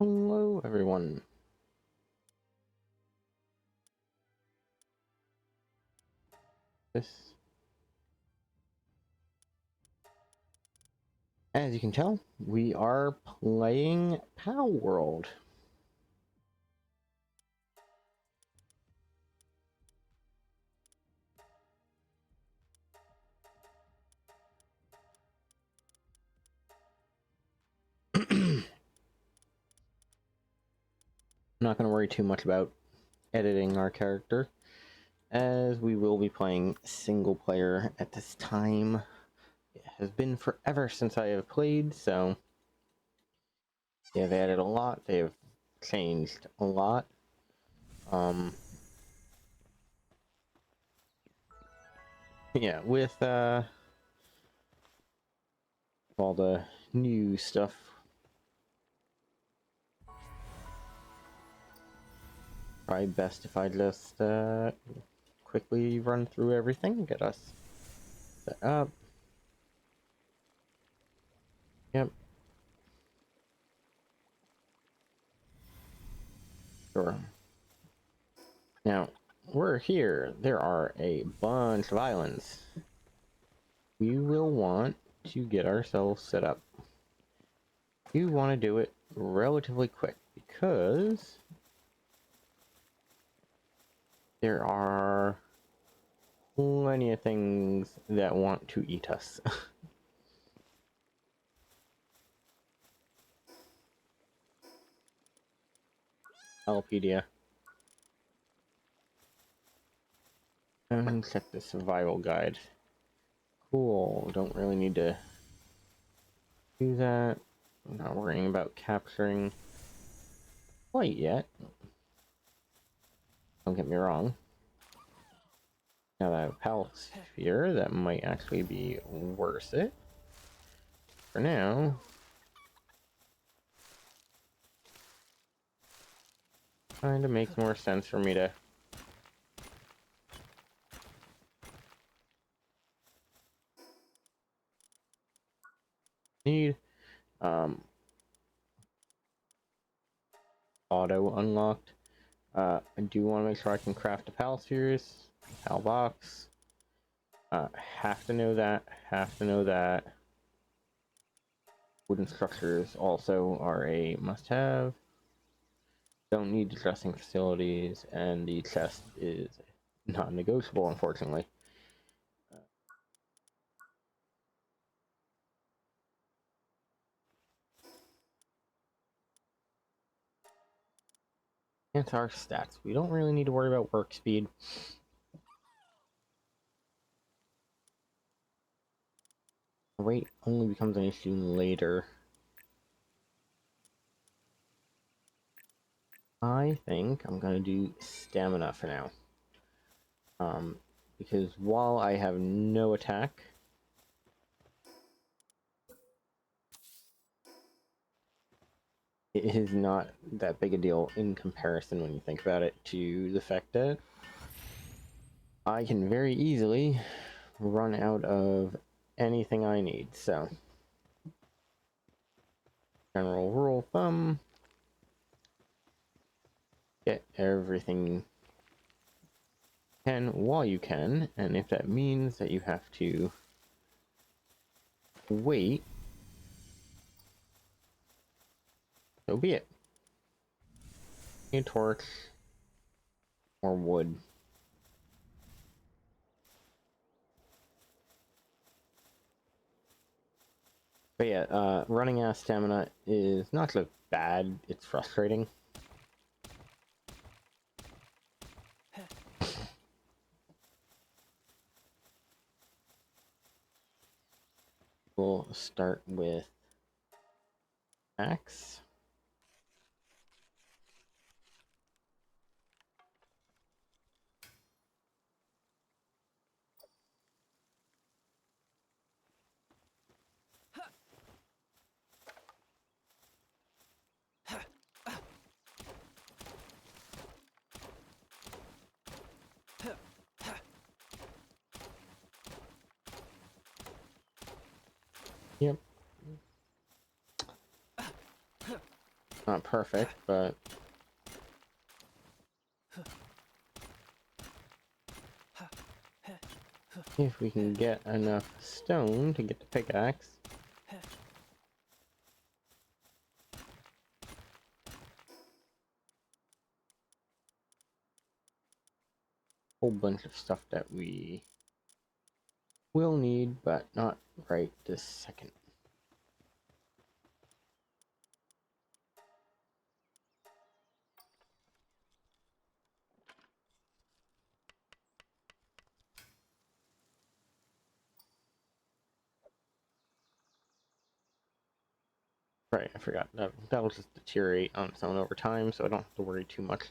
Hello, everyone. As you can tell, we are playing Palworld. I'm not going to worry too much about editing our character, as we will be playing single player at this time. It has been forever since I have played, so they have added a lot. They have changed a lot. Yeah, with all the new stuff. Probably best if I just quickly run through everything, get us set up. Yep. Sure. Now, we're here. There are a bunch of islands. We will want to get ourselves set up. You want to do it relatively quick because there are plenty of things that want to eat us. Alpedia. And check the survival guide. Cool. Don't really need to do that. I'm not worrying about capturing quite yet. Don't get me wrong. Now that I have palace here, that might actually be worth it. For now, kind of makes more sense for me to need auto unlocked. I do want to make sure I can craft a pal spheres, pal box. Have to know that. Have to know that. Wooden structures also are a must-have. Don't need dressing facilities, and the chest is non-negotiable, unfortunately. It's our stats. We don't really need to worry about work speed. Rate only becomes an issue later. I think I'm gonna do stamina for now. Because while I have no attack, it is not that big a deal in comparison when you think about it to the fact that I can very easily run out of anything I need. So, general rule of thumb, get everything you can while you can, and if that means that you have to wait, so be it. A torch or wood. But yeah, running out of stamina is not so bad, it's frustrating. We'll start with axe. Yep. Not perfect, but if we can get enough stone to get the pickaxe. Whole bunch of stuff that we will need, but not right this second. Right, I forgot. That'll just deteriorate on its own over time, so I don't have to worry too much.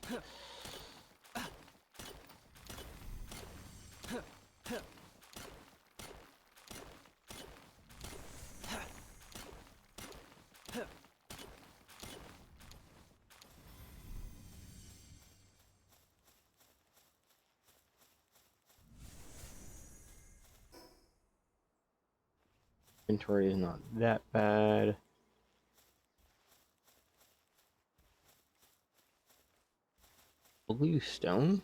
Inventory is not that bad. Bluestone,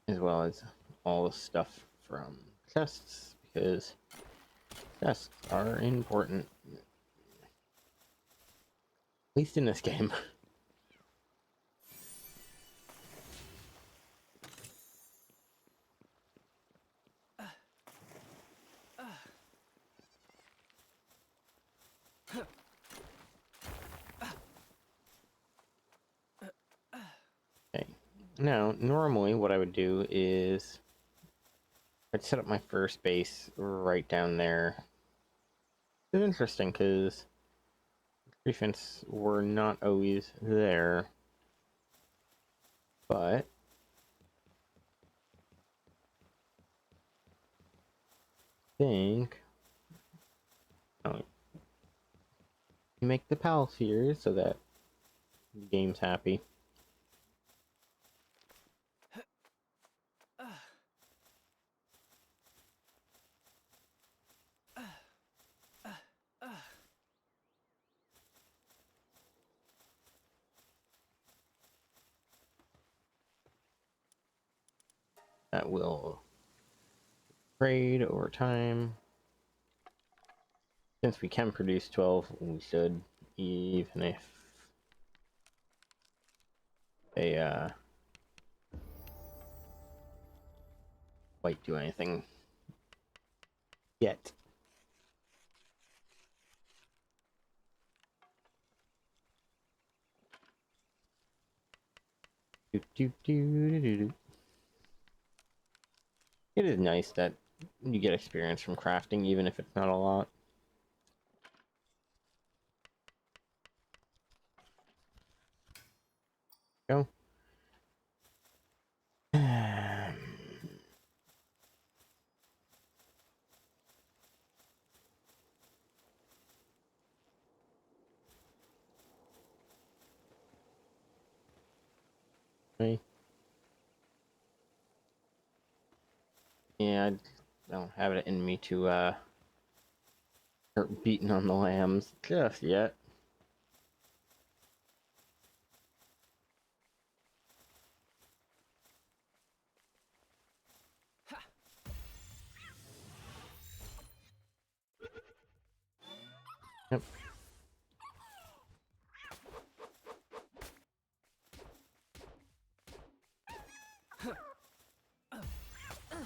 as well as all the stuff from chests, because chests are important, at least in this game. Okay, now normally what I would do is I'd set up my first base right down there. It's interesting because defense were not always there, but I think you make the palace here so that the game's happy. That will trade over time. Since we can produce 12, we should, even if they quite do anything yet. Do, do, do, do, do, do. It is nice that you get experience from crafting, even if it's not a lot. Go. Okay. Yeah, I don't have it in me to start beating on the lambs just yet. Yep.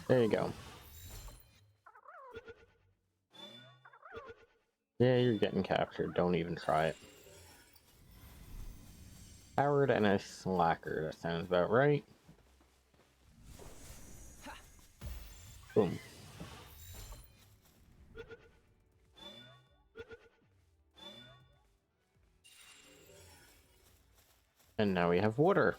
There you go. Yeah, you're getting captured. Don't even try it. Coward and a slacker. That sounds about right. Boom. And now we have water.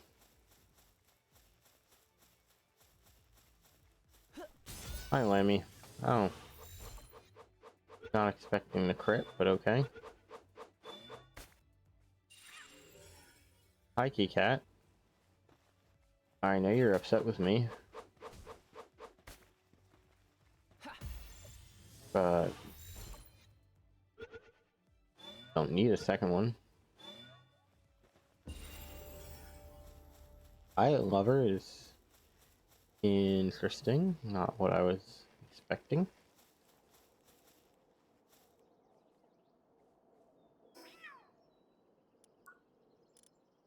Hi, Lammy. Oh. Not expecting the crit, but okay. Hi, Key Cat. I know you're upset with me. But Don't need a second one. Pilot lover is interesting. Not what I was expecting.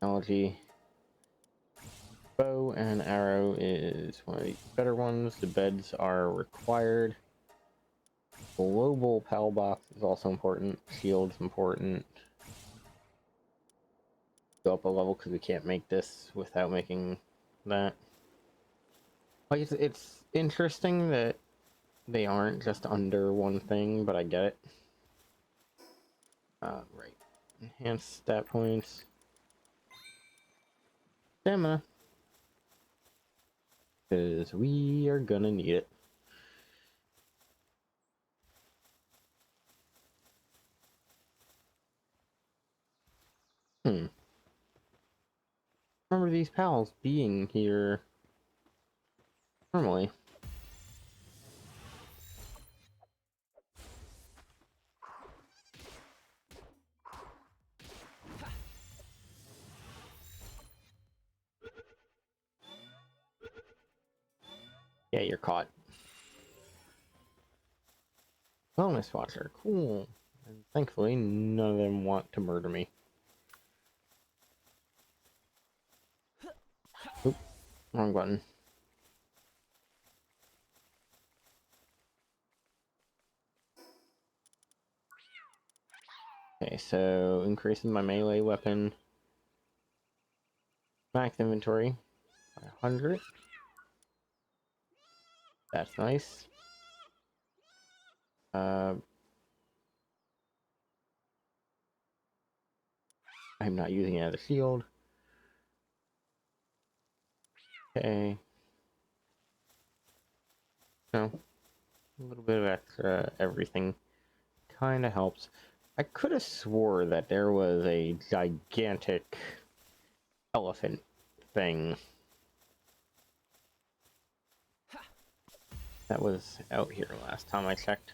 Technology. Bow and arrow is one of the better ones. The beds are required. Global PAL box is also important. Shield's important. Go up a level because we can't make this without making that. Like it's interesting that they aren't just under one thing, but I get it. Right. Enhanced stat points. Stamina. Because we are gonna need it. Remember these pals being here normally. Yeah, you're caught. Wellness watcher, cool. And thankfully, none of them want to murder me. Oop, wrong button. Okay, so increasing my melee weapon. Max inventory by 100. That's nice. I'm not using it as a shield. Okay. No. A little bit of extra everything kind of helps. I could have swore that there was a gigantic elephant thing that was out here last time I checked.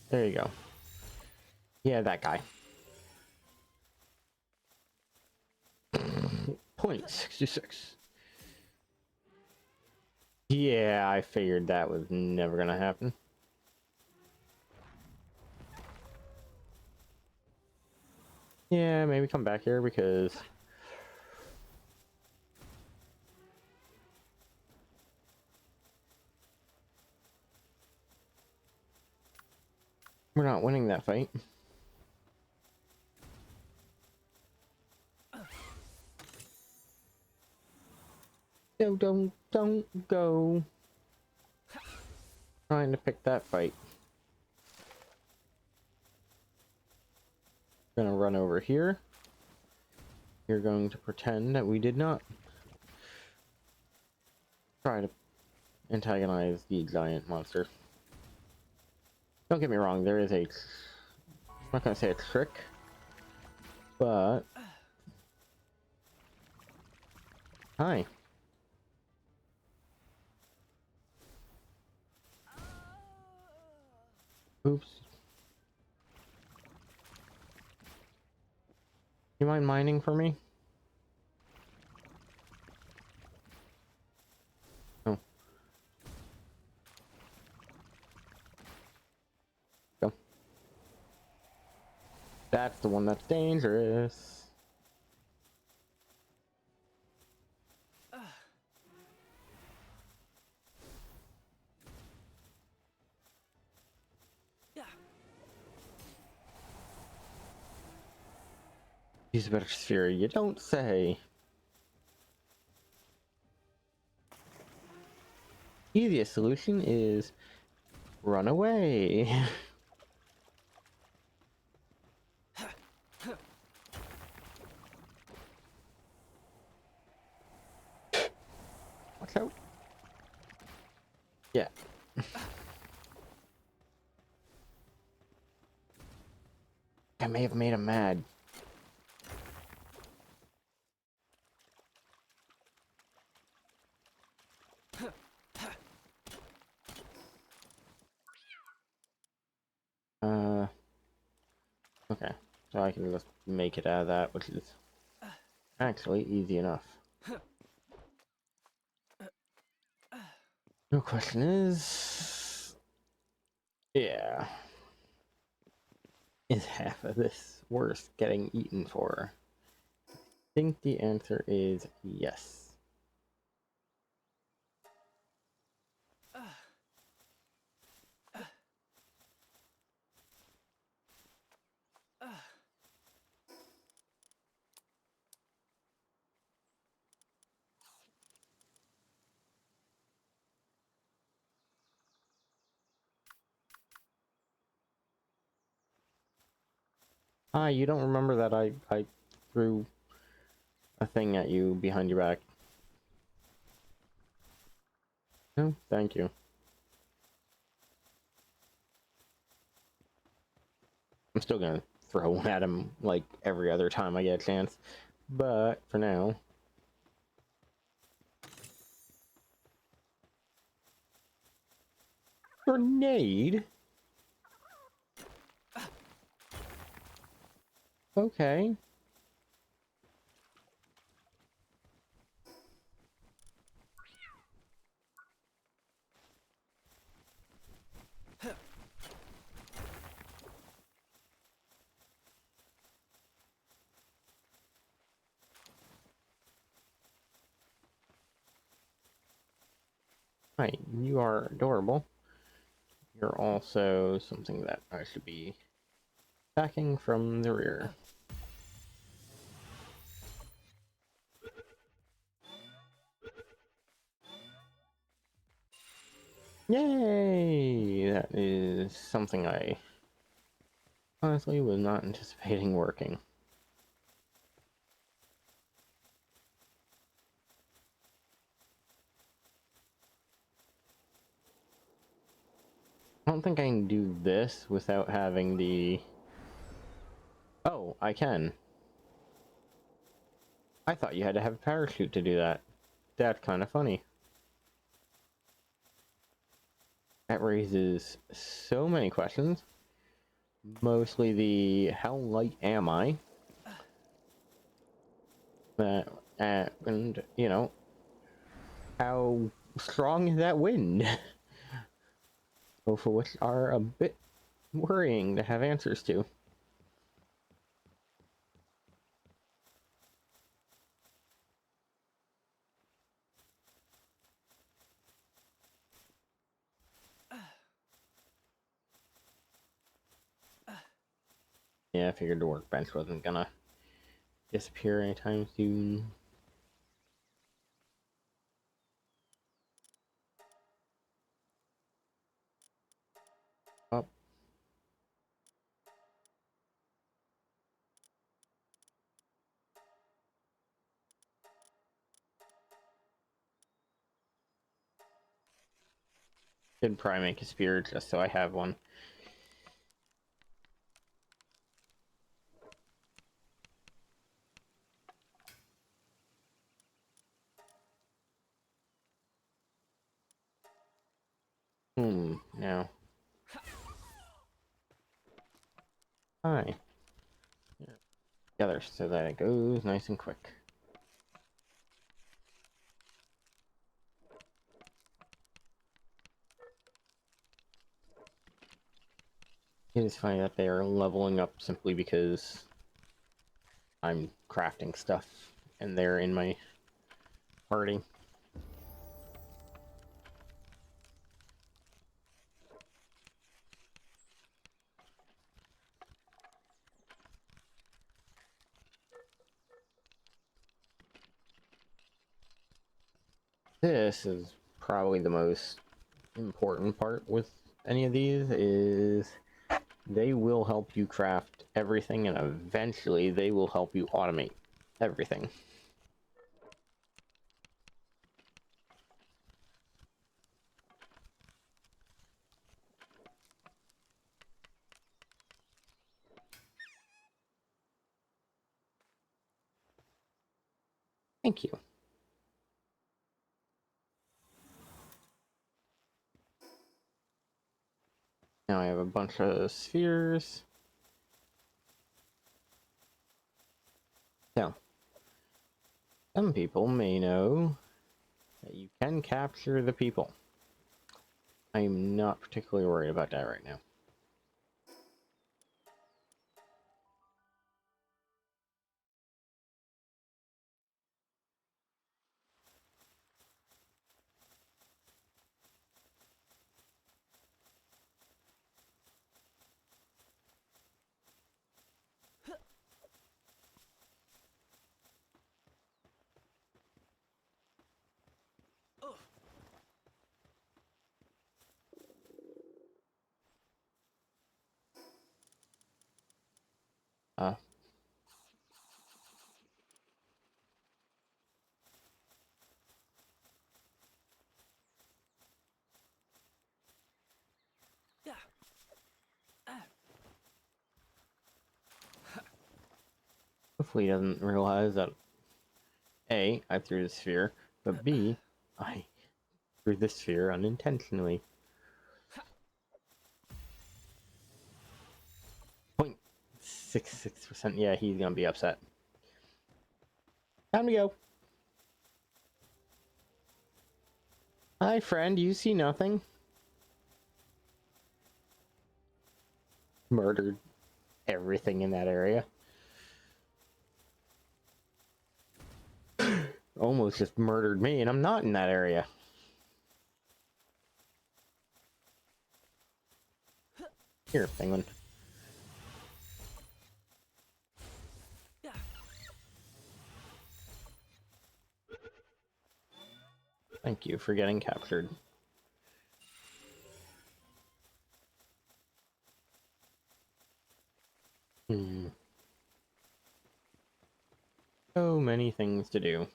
There you go. Yeah, that guy. .66. Yeah, I figured that was never gonna happen. Yeah, maybe come back here because we're not winning that fight. No, don't go. Trying to pick that fight. Gonna run over here. You're going to pretend that we did not try to antagonize the giant monster. Don't get me wrong, there is a... I'm not gonna say a trick, but... Hi. Oops. You mind mining for me? Oh. Go. That's the one that's dangerous. He's a better sphere, you don't say. Easiest solution is run away. Watch out. Yeah. I may have made him mad. Okay, so I can just make it out of that, which is actually easy enough. No question is... Yeah. Is half of this worth getting eaten for? I think the answer is yes. Ah, you don't remember that I threw a thing at you behind your back? No, thank you. I'm still gonna throw one at him like every other time I get a chance. But for now... Grenade? Okay. Hi, you are adorable. You're also something that I should be attacking from the rear. Yay! That is something I honestly was not anticipating working. I don't think I can do this without having the... Oh, I can. I thought you had to have a parachute to do that. That's kind of funny. That raises so many questions. Mostly the how light am I? And, you know, how strong is that wind? Both of which are a bit worrying to have answers to. Yeah, I figured the workbench wasn't gonna disappear anytime soon. Up. Should probably make a spear just so I have one. Now. Hi. Together so that it goes nice and quick. It is funny that they are leveling up simply because I'm crafting stuff and they're in my party. This is probably the most important part with any of these is they will help you craft everything and eventually they will help you automate everything. Thank you. Now I have a bunch of spheres. Some people may know that you can capture the people. I'm not particularly worried about that right now. Uh, Hopefully he doesn't realize that A, I threw the sphere, but B, I threw the sphere unintentionally. 0.66%. Yeah, he's gonna be upset. Time to go. Hi, friend. You see nothing? Murdered everything in that area. Almost just murdered me, and I'm not in that area. Here, penguin. Thank you for getting captured. So many things to do.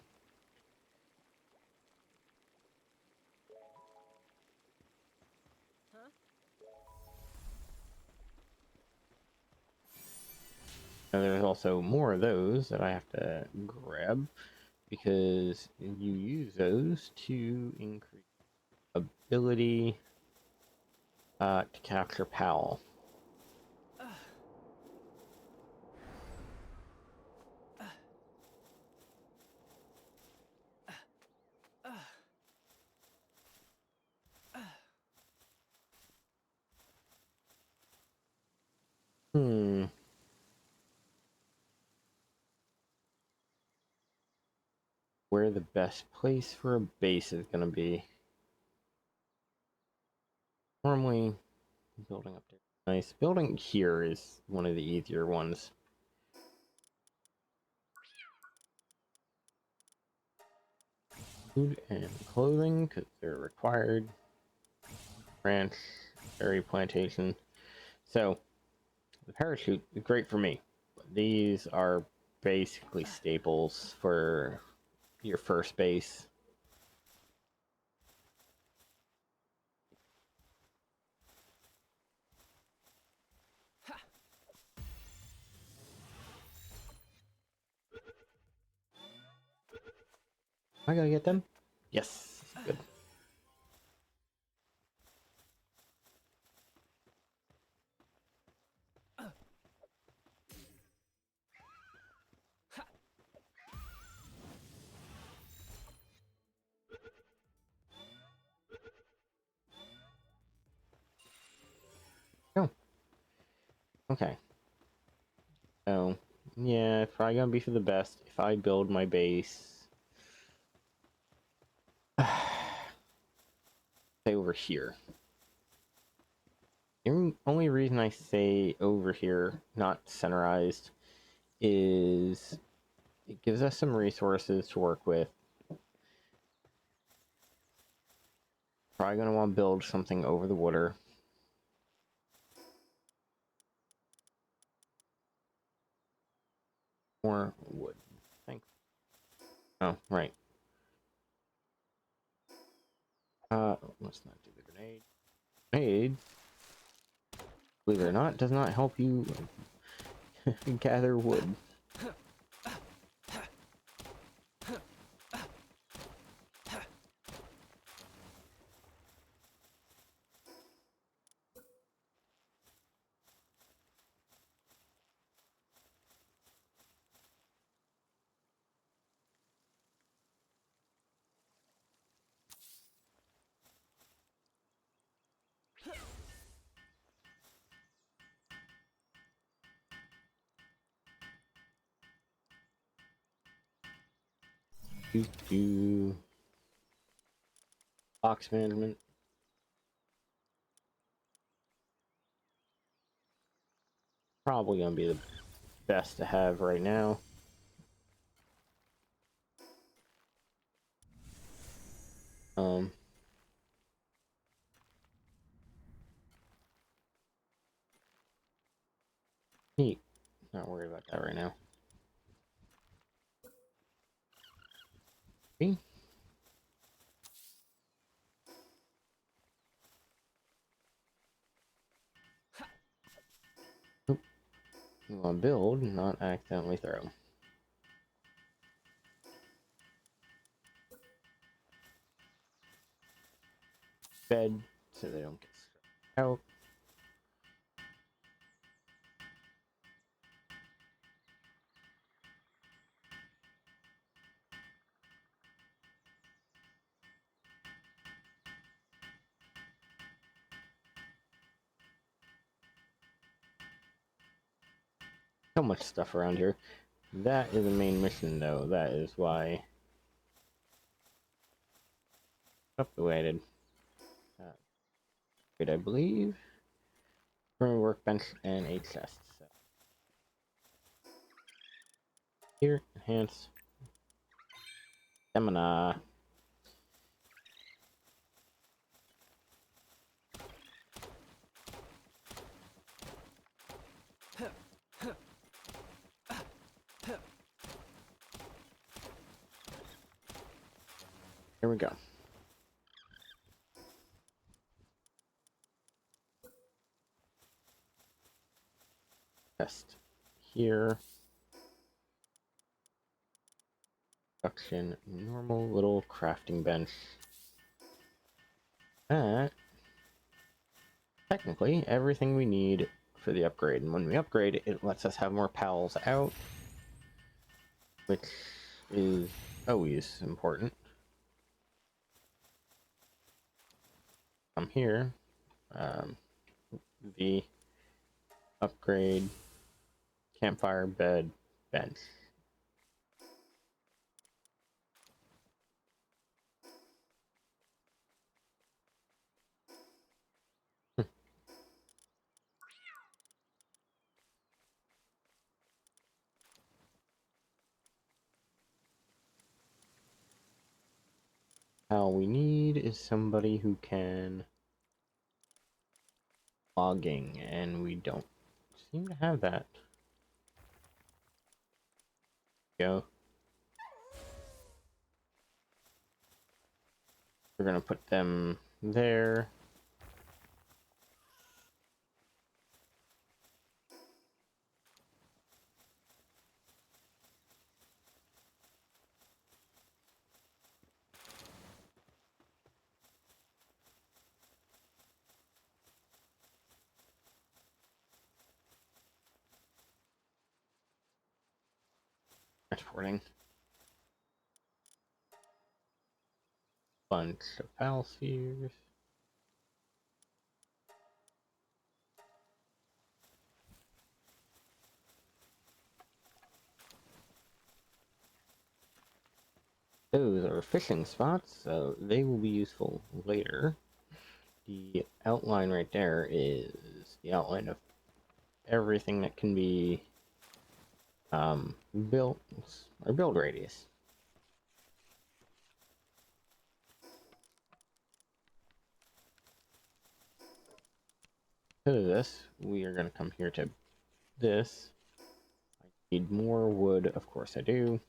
Now, there's also more of those that I have to grab because you use those to increase ability to capture PAL. Where the best place for a base is going to be. Normally, building up there. Nice. Building here is one of the easier ones. Food and clothing, because they're required. Ranch, berry plantation. So, the parachute is great for me. But these are basically staples for your first base. Am I gonna get them? Yes. Good. Oh. Okay. So, yeah, it's probably gonna be for the best if I build my base. Say over here. The only reason I say over here, not centerized, is it gives us some resources to work with. Probably gonna want to build something over the water. More wood. Thanks. Oh, right. Let's not do the grenade. Grenade, believe it or not, does not help you gather wood. do. Box management. Probably gonna be the best to have right now. Neat. Not worried about that right now. Okay. Oop. We want to build, not accidentally throw. Bed, so they don't get out. So much stuff around here. That is the main mission, though. That is why. Up the way I did. Wait, I believe. From a workbench and a chest. So. Here, enhance. Stamina. Here we go. Chest here. Production, normal little crafting bench. That technically everything we need for the upgrade. And when we upgrade, it lets us have more pals out, which is always important. Come here, the upgrade, campfire, bed, bench. All we need is somebody who can logging, and we don't seem to have that. Go. We're gonna put them there. Transporting. Bunch of pal spheres. Those are fishing spots, so they will be useful later. The outline right there is the outline of everything that can be built, or build radius. To this, we are going to come here to this. I need more wood, of course I do.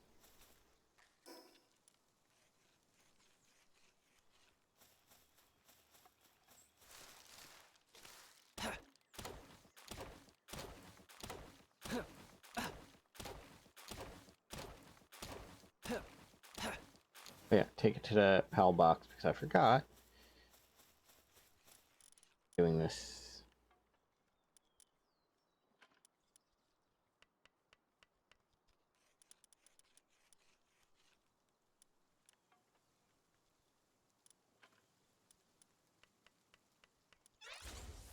But yeah, take it to the PAL box because I forgot doing this.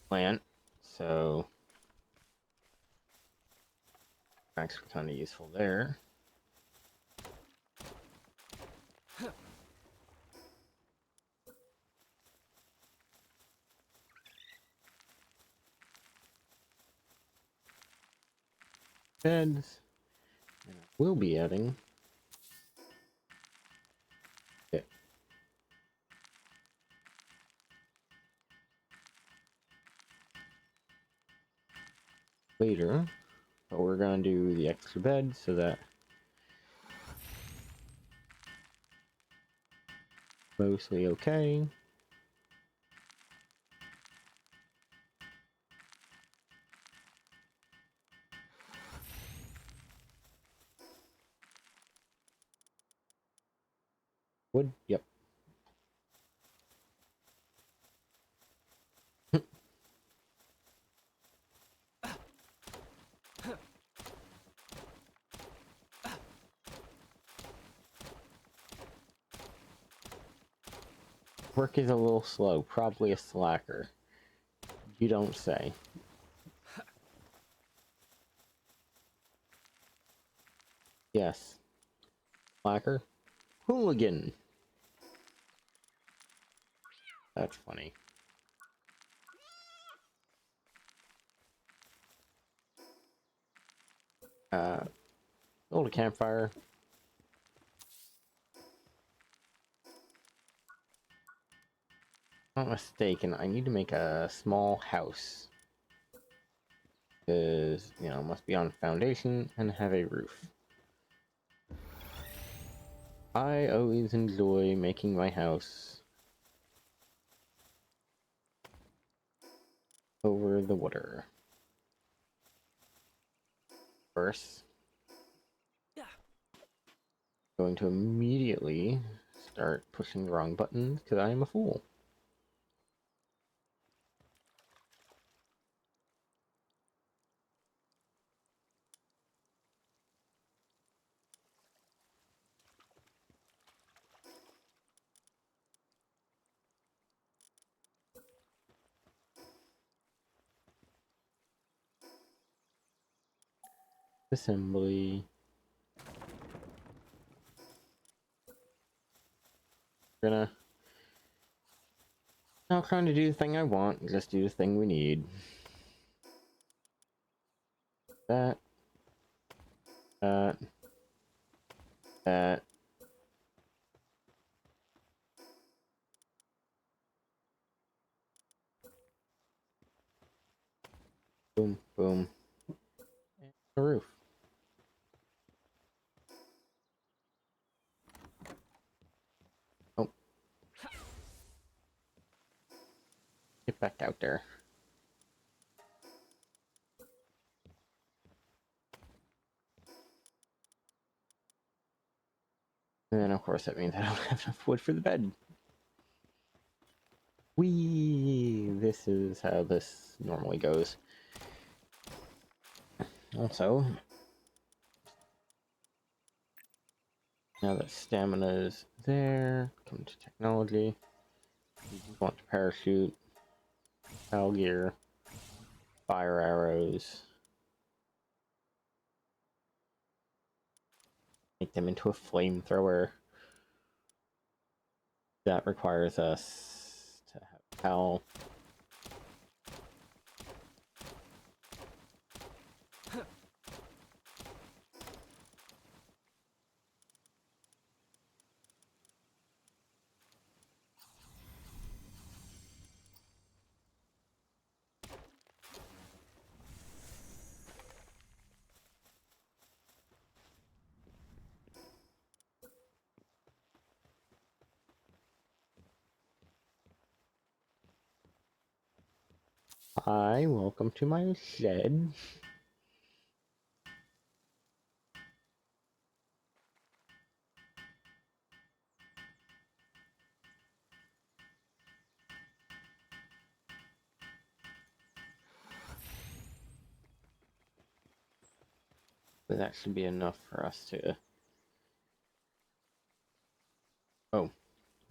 Plant, so actually kind of useful there. beds. And I will be adding it later, but we're gonna do the extra bed so that mostly okay. Wood, yep. Work is a little slow, probably a slacker. You don't say. Yes. Slacker? Hooligan! That's funny. Build a campfire. If I'm not mistaken, I need to make a small house. Because, you know, it must be on foundation and have a roof. I always enjoy making my house over the water. First, going to immediately start pushing the wrong buttons because I am a fool. Assembly. Gonna not trying to do the thing I want, just do the thing we need. That. That. That. Boom, boom. And the roof. Oh. Get back out there. And then, of course, that means I don't have enough wood for the bed. Whee! This is how this normally goes. Also, now that stamina is there, come to technology. You want to parachute, battle gear, fire arrows. Make them into a flamethrower. That requires us to have Pal. Hi, welcome to my shed. But that should be enough for us to... Oh,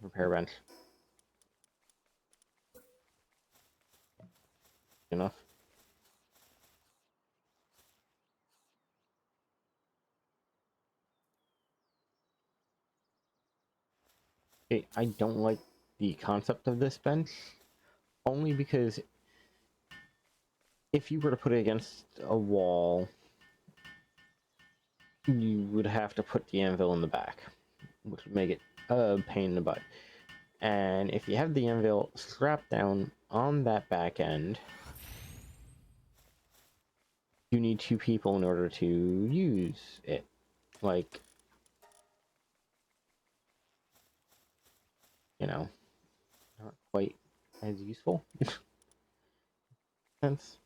repair bench. Enough. Okay, I don't like the concept of this bench, only because if you were to put it against a wall, you would have to put the anvil in the back, which would make it a pain in the butt. And if you have the anvil strapped down on that back end, you need two people in order to use it. Like, you know, not quite as useful. Sense.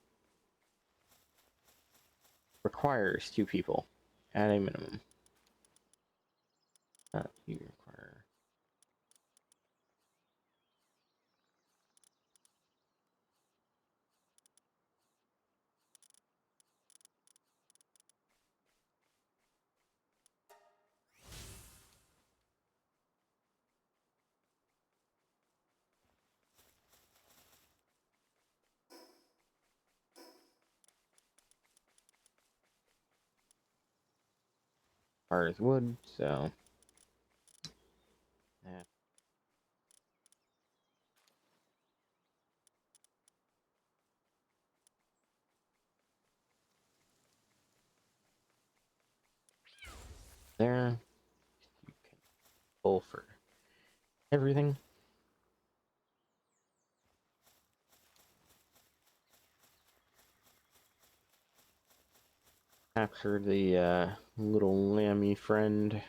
Requires two people at a minimum. You require. Requires wood, so. Yeah. There. You can pull for everything. Capture the little lammy friend.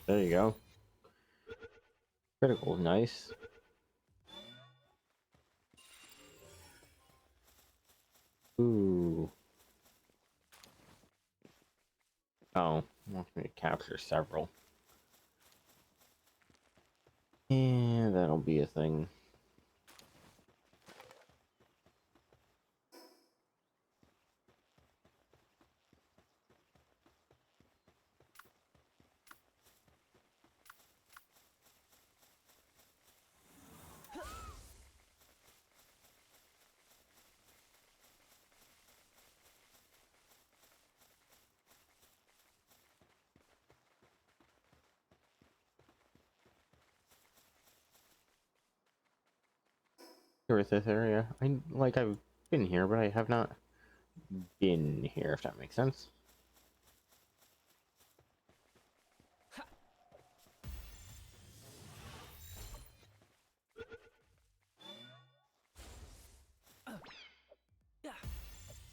There you go. Critical, nice. Ooh. Oh, wants me to capture several. Yeah, that'll be a thing. Here with this area. I've been here, but I have not been here, if that makes sense.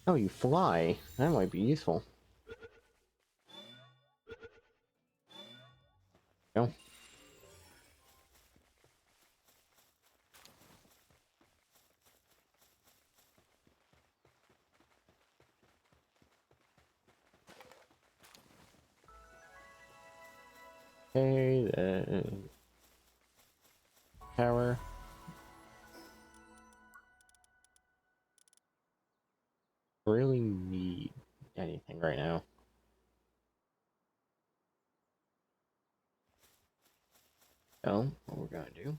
Oh, you fly. That might be useful. No. Okay, the tower. Really need anything right now. So, what we're gonna do.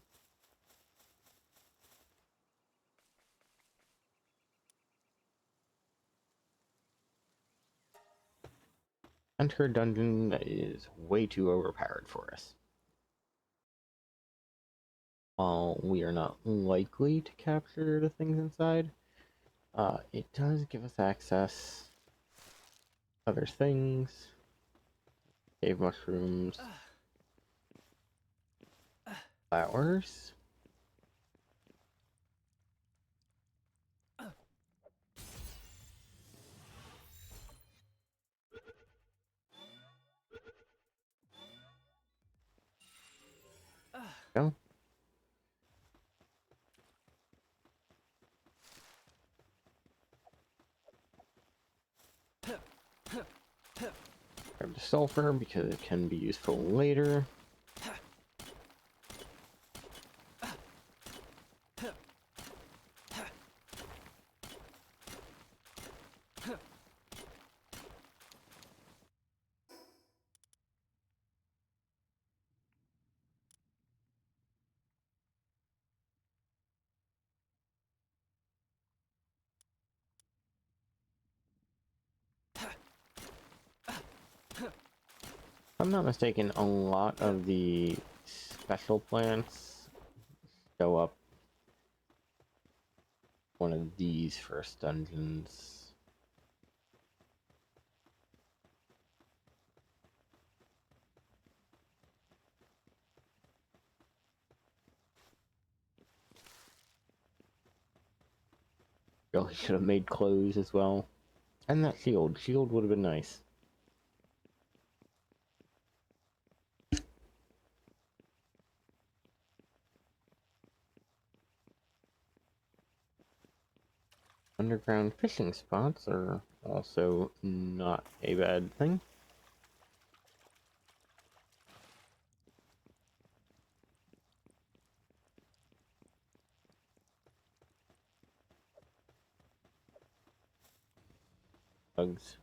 Enter a dungeon that is way too overpowered for us. While we are not likely to capture the things inside, it does give us access to other things. Cave mushrooms. Flowers. Go. Grab the sulfur because it can be useful later. I'm not mistaken, a lot of the special plants show up one of these first dungeons. Really should have made clothes as well. And that shield. Shield would have been nice. Underground fishing spots are also not a bad thing. Bugs.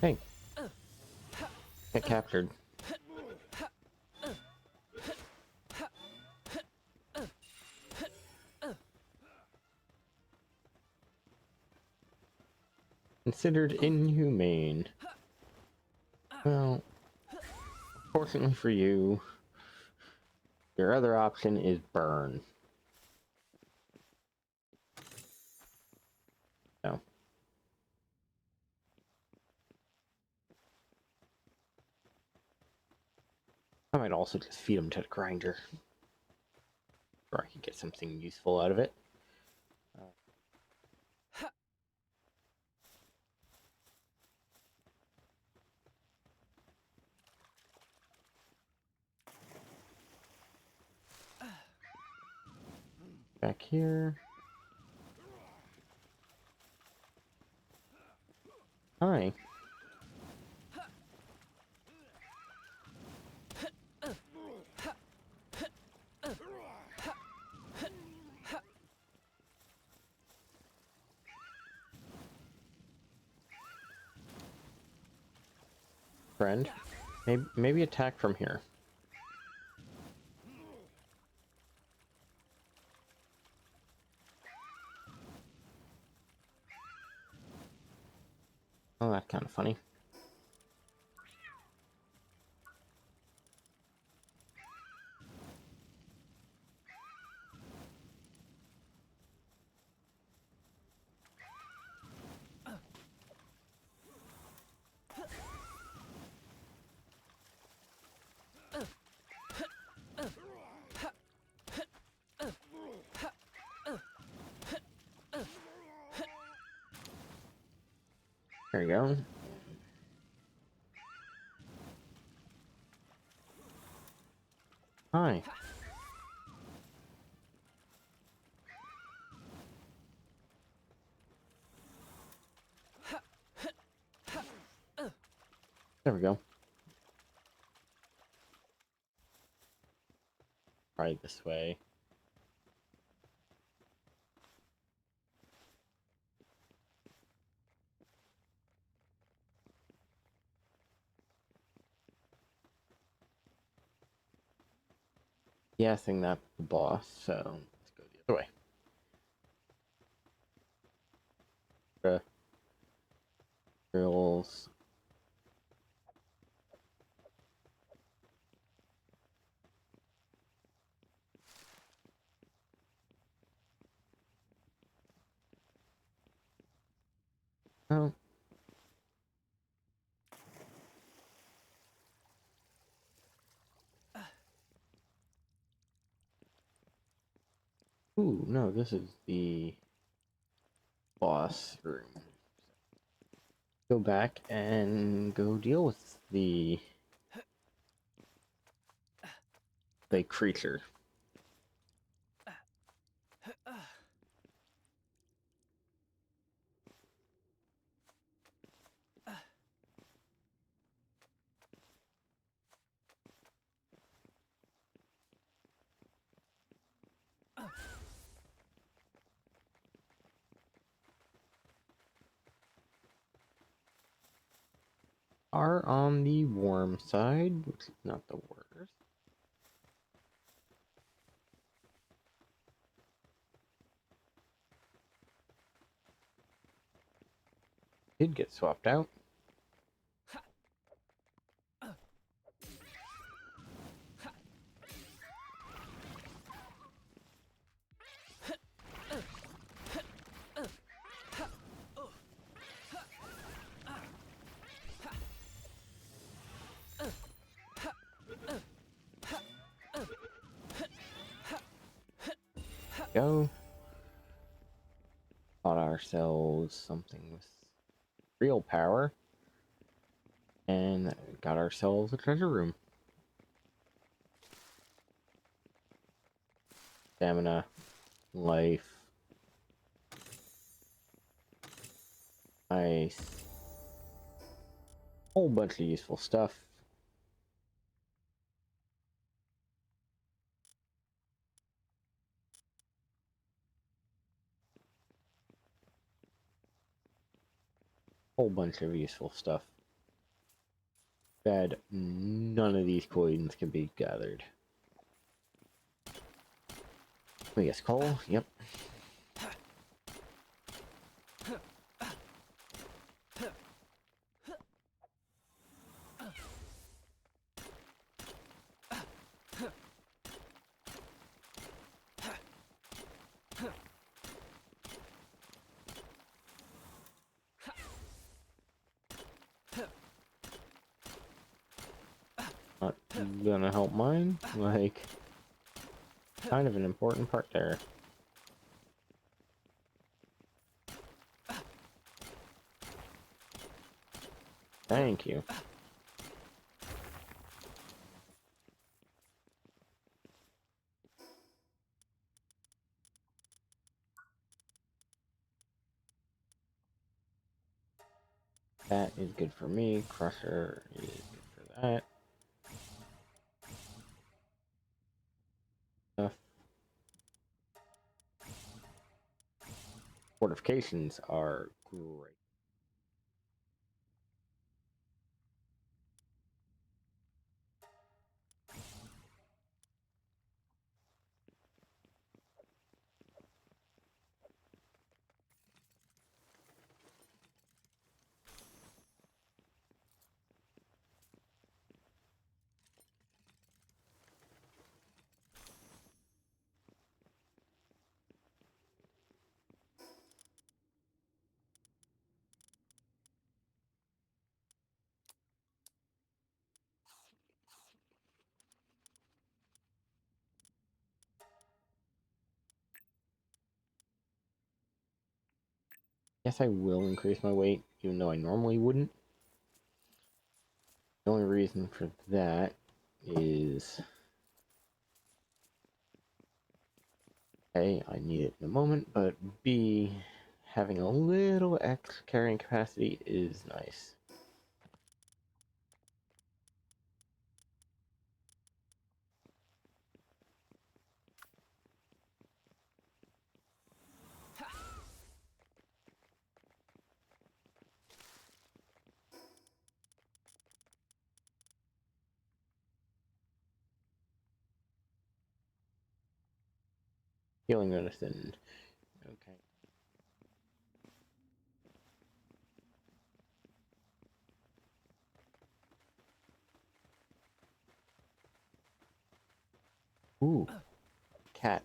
Hey, get captured. Considered inhumane. Well, fortunately for you, your other option is burn. No. I might also just feed him to the grinder. Or I could get something useful out of it. Back here. Hi. Friend. Maybe attack from here. Oh, that's kind of funny. There you go. Hi. There we go. Right this way. Guessing that's the boss, so let's go the other way. Drills. Oh. Ooh, no, this is the boss room. Go back and go deal with the creature. Are on the warm side, which is not the worst. Did get swapped out. Go. Got ourselves something with real power. And got ourselves a treasure room. Stamina. Life. Nice. Whole bunch of useful stuff. Whole bunch of useful stuff. Bad. None of these coins can be gathered. I guess coal. Yep. Not gonna help mine. Like, kind of an important part there. Thank you. That is good for me. Crusher is good for that. Stuff. Fortifications are great. Guess I will increase my weight, even though I normally wouldn't. The only reason for that is A, I need it in a moment, but B, having a little extra carrying capacity is nice. Healing medicine. Okay. Ooh, cat.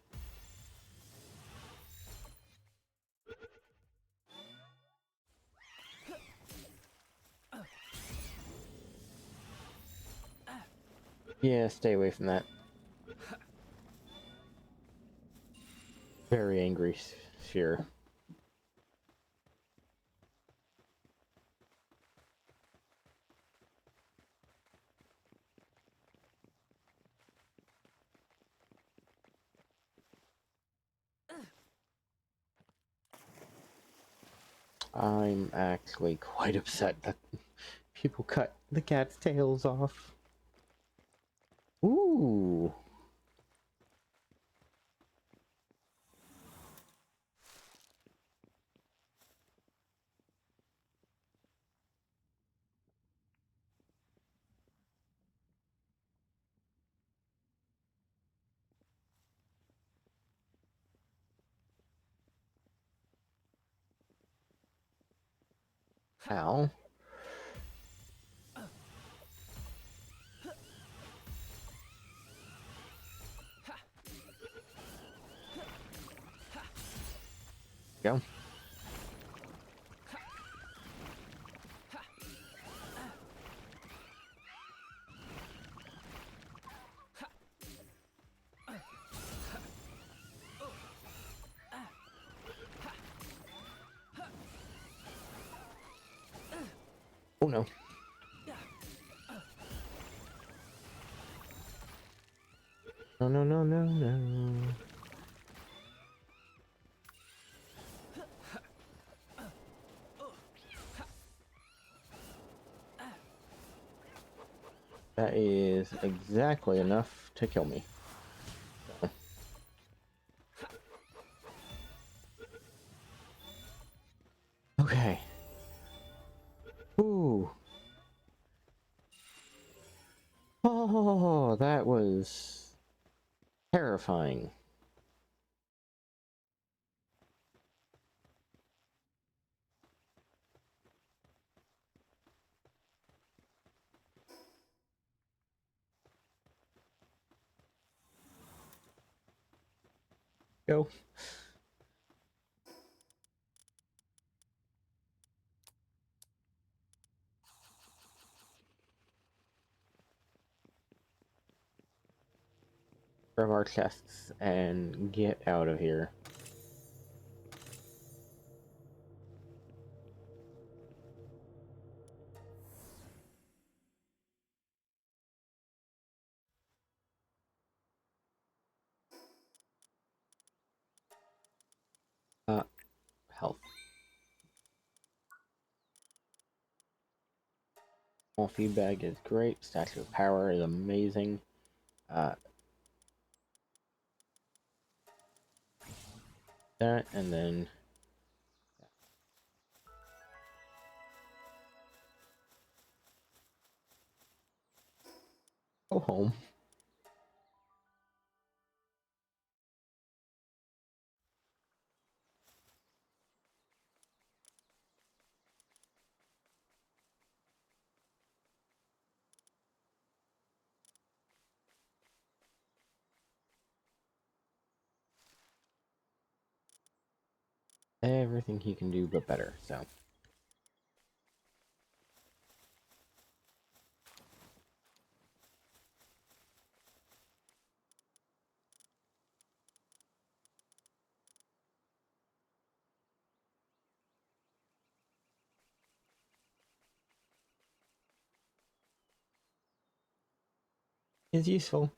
Yeah, stay away from that. Very angry sphere. I'm actually quite upset that people cut the cat's tails off. Ooh. Ow. Go. Oh no. No, no, no, no, no. That is exactly enough to kill me. So. Okay. Ooh. Oh, that was terrifying. Go. Grab our chests and get out of here. Health. Small feed bag is great. Statue of Power is amazing. That, and then go home. Everything he can do, but better, so. Is useful.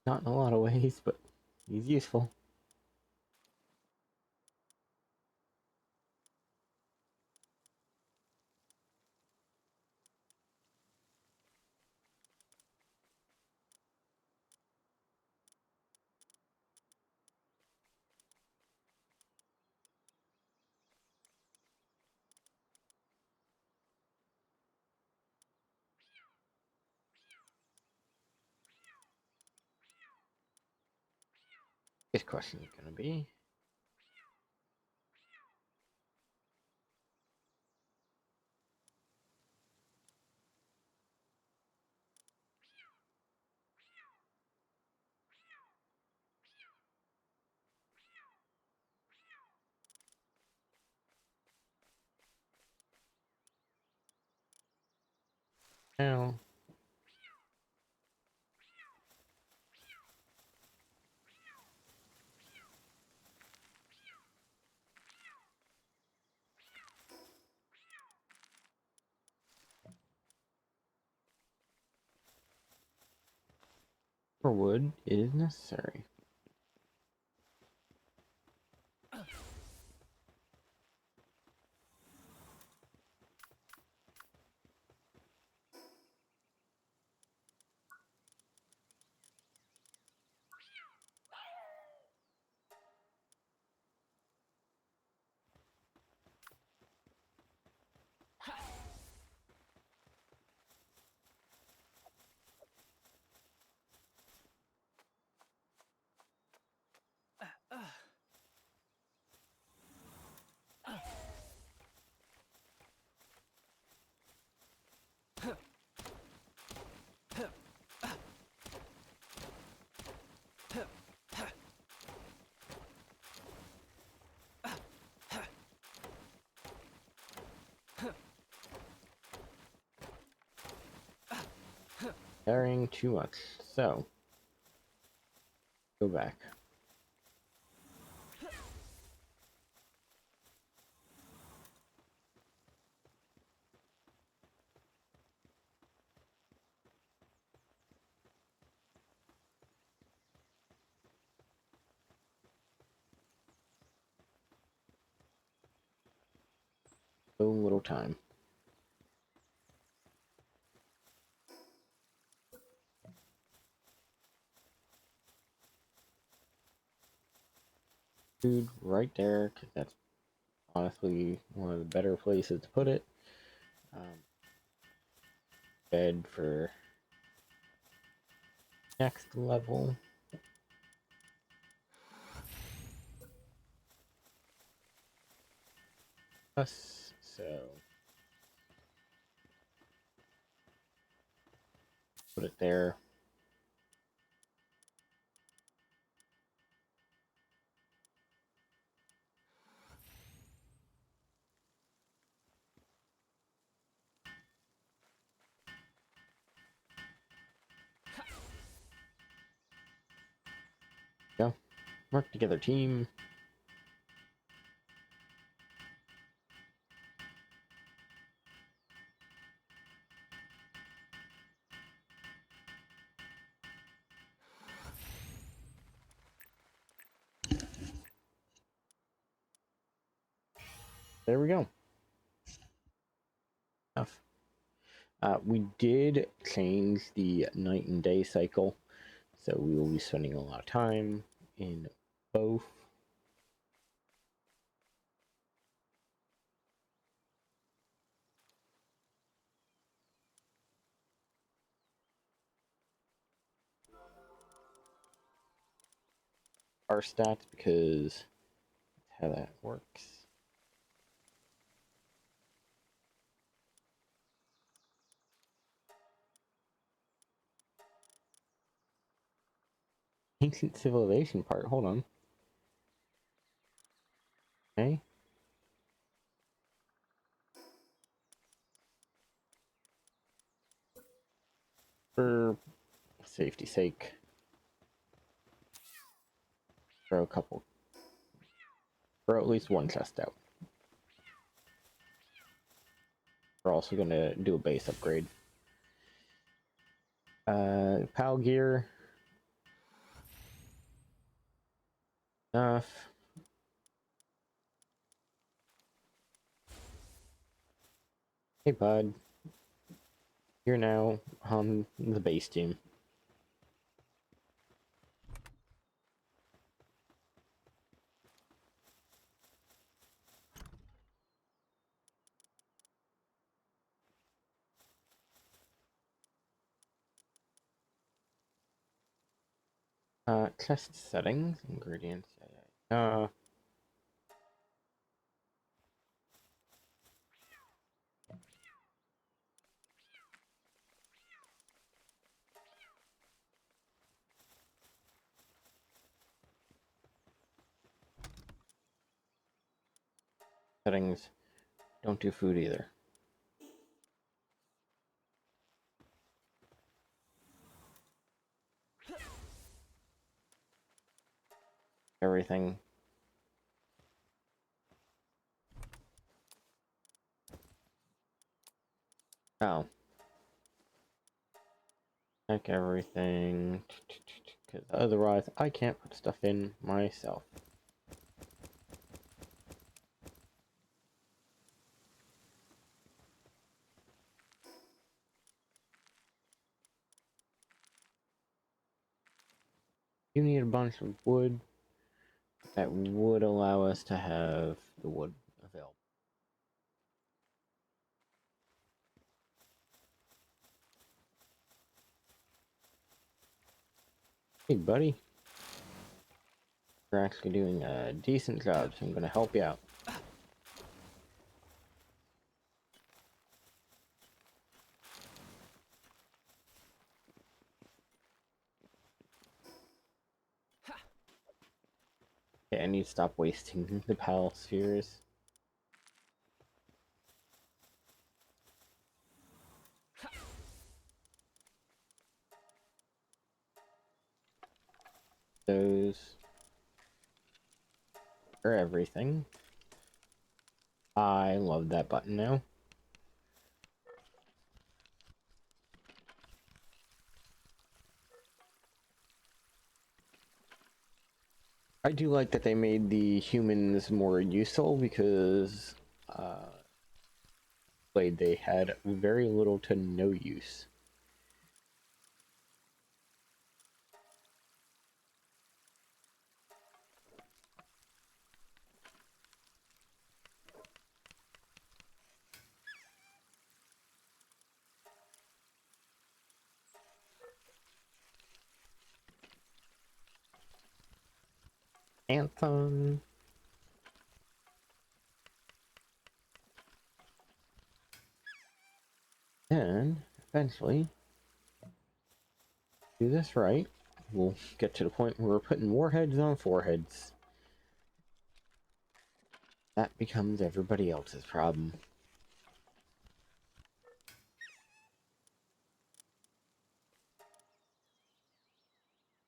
Not in a lot of ways, but he's useful. His question is gonna be, now, for wood is necessary. Carrying too much. So, go back. So little time. Food right there, because that's honestly one of the better places to put it. Bed for next level. Us, so put it there. Go. Work together, team. There we go. Enough. We did change the night and day cycle, so we will be spending a lot of time in both. Our stats, because that's how that works. Ancient civilization part, hold on. Okay. For safety's sake, throw at least one chest out. We're also gonna do a base upgrade. Pal gear. Enough. Hey bud. You're now on the base team. Test settings, ingredients. Settings. Don't do food either. Everything. Oh. Check everything. Because otherwise, I can't put stuff in myself. You need a bunch of wood. That would allow us to have the wood available. Hey, buddy. You're actually doing a decent job, so I'm gonna help you out. Okay, I need to stop wasting the pal spheres. Those are everything. I love that button now. I do like that they made the humans more useful because they had very little to no use. Anthem. And eventually, do this right, we'll get to the point where we're putting warheads on foreheads. That becomes everybody else's problem.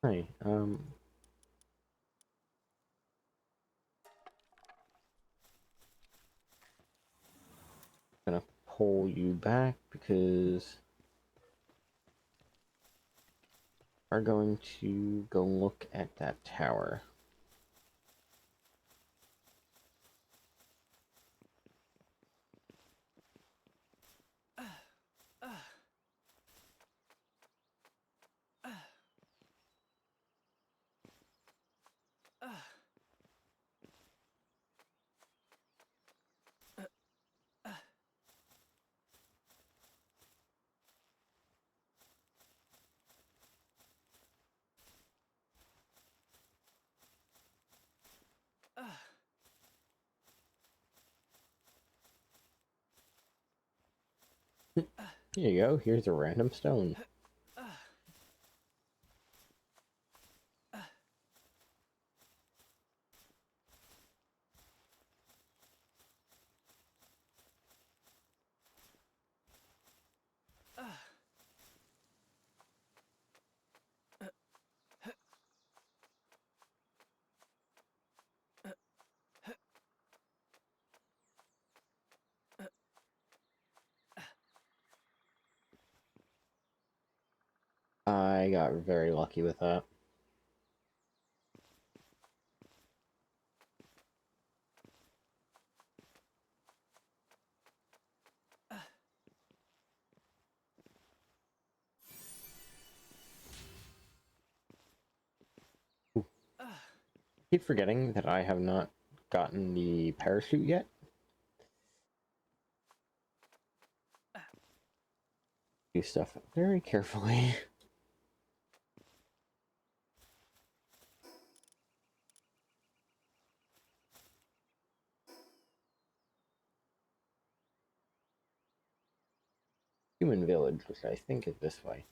Hi, gonna pull you back because we're going to go look at that tower. Here you go, here's a random stone. I got very lucky with that. Keep forgetting that I have not gotten the parachute yet. Do stuff very carefully. Human village, which I think is this way.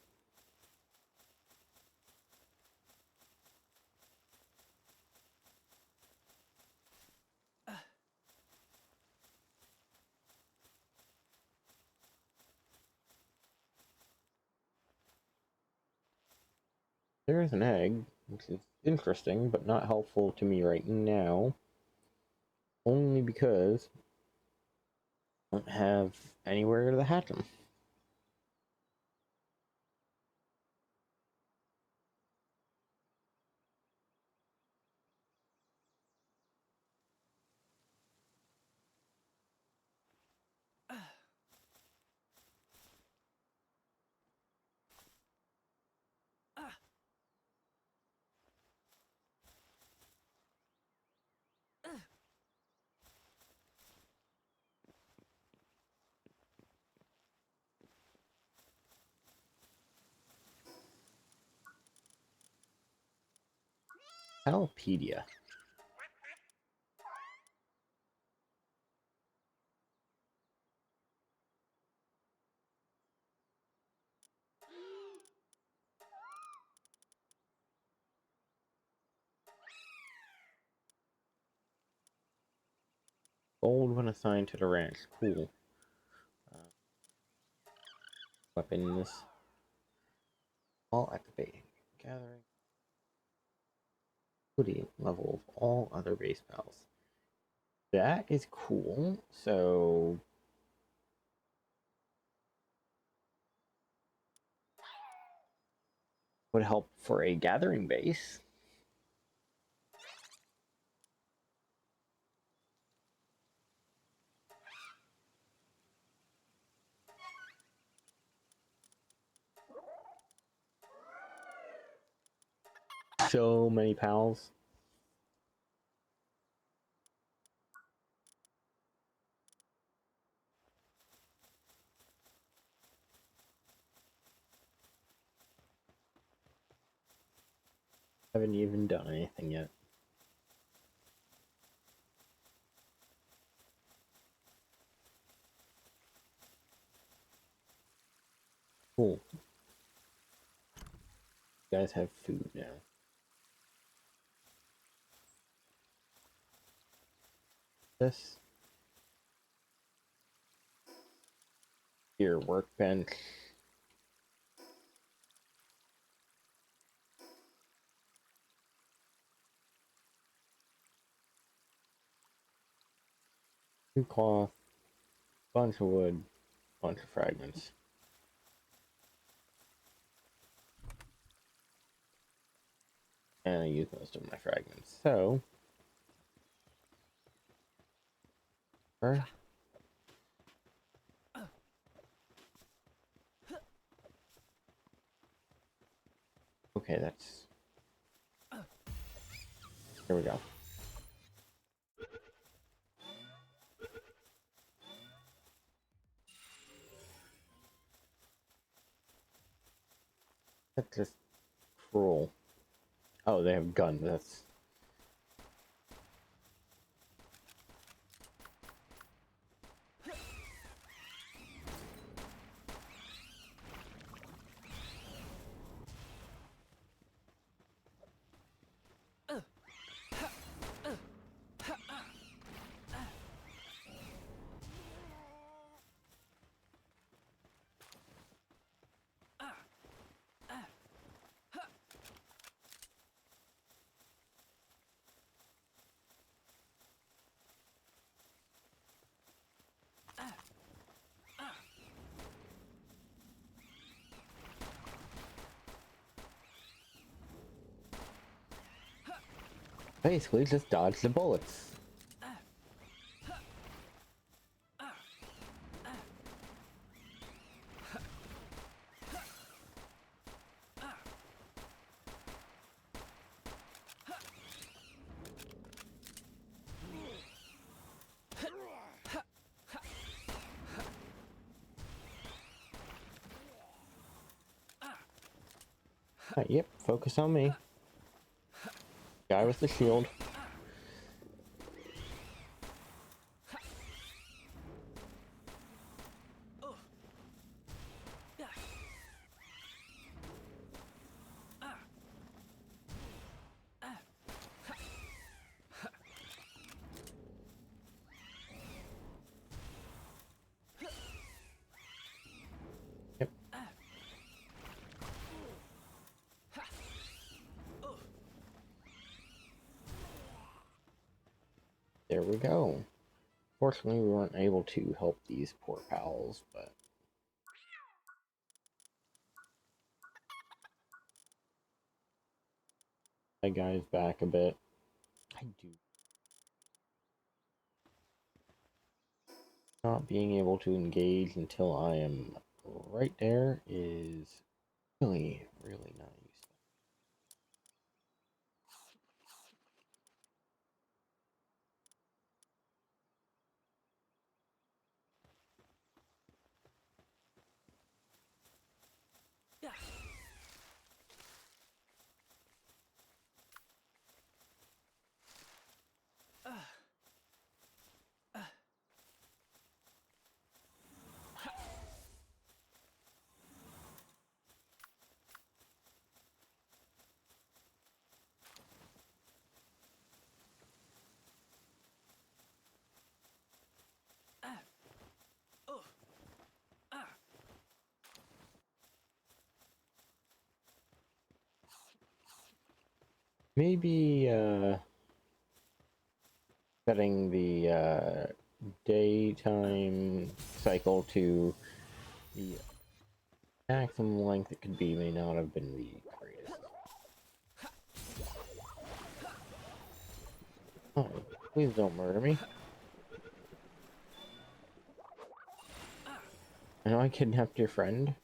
There is an egg, which is interesting, but not helpful to me right now. Only because I don't have anywhere to hatch them. Palpedia. Gold when assigned to the ranch. Cool. Weapons. All activating. Gathering. Ability level of all other base pals. That is cool. So would help for a gathering base. So many pals. Haven't even done anything yet. Cool. You guys have food now. This. Your workbench. Two cloth. Bunch of wood. Bunch of fragments. And I use most of my fragments. So first, okay, that's here we go. That's just cruel. Oh, they have guns. That's basically just dodge the bullets. Yep, focus on me. Guy with the shield. Yep. There we go. Fortunately, we weren't able to help these poor pals, but my guy's back a bit. I do. Not being able to engage until I am right there is really, really nice. Maybe setting the daytime cycle to the maximum length it could be may not have been the greatest. Oh, please don't murder me. I know I kidnapped your friend,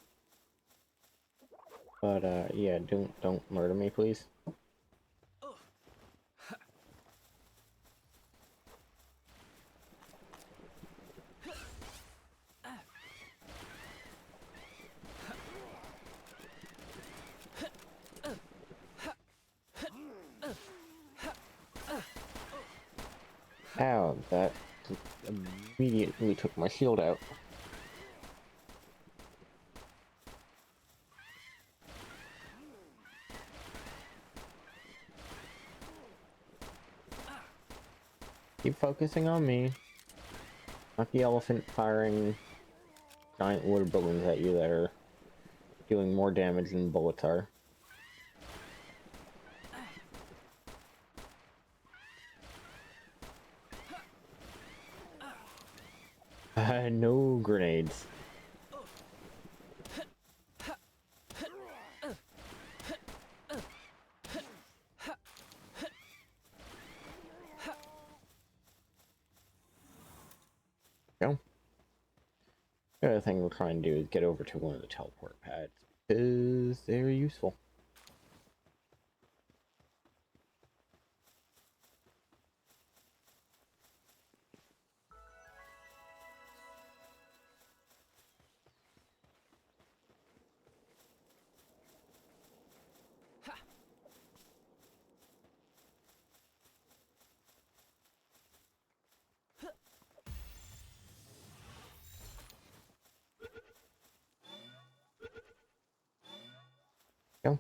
but yeah, don't murder me, please. Ow, that immediately took my shield out. Keep focusing on me, not the elephant firing giant wood balloons at you that are doing more damage than bullets are. No grenades. Go. The other thing we'll try and do is get over to one of the teleport pads, because they're useful. Go.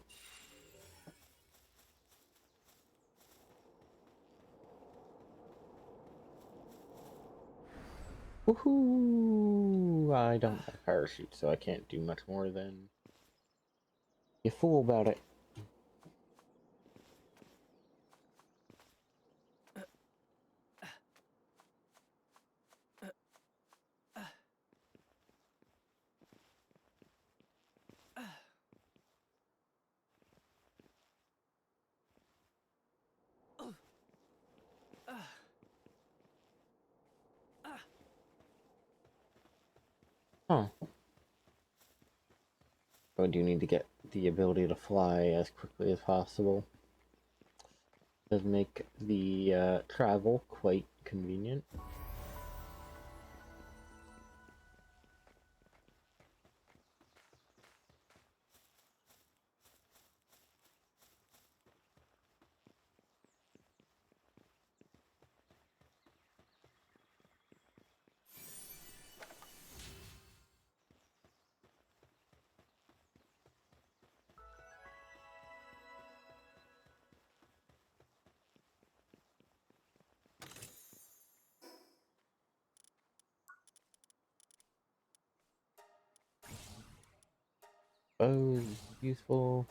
Woohoo! I don't have a parachute, so I can't do much more than you fool about it. Huh. I do need to get the ability to fly as quickly as possible. Does make the travel quite convenient. Oh, useful.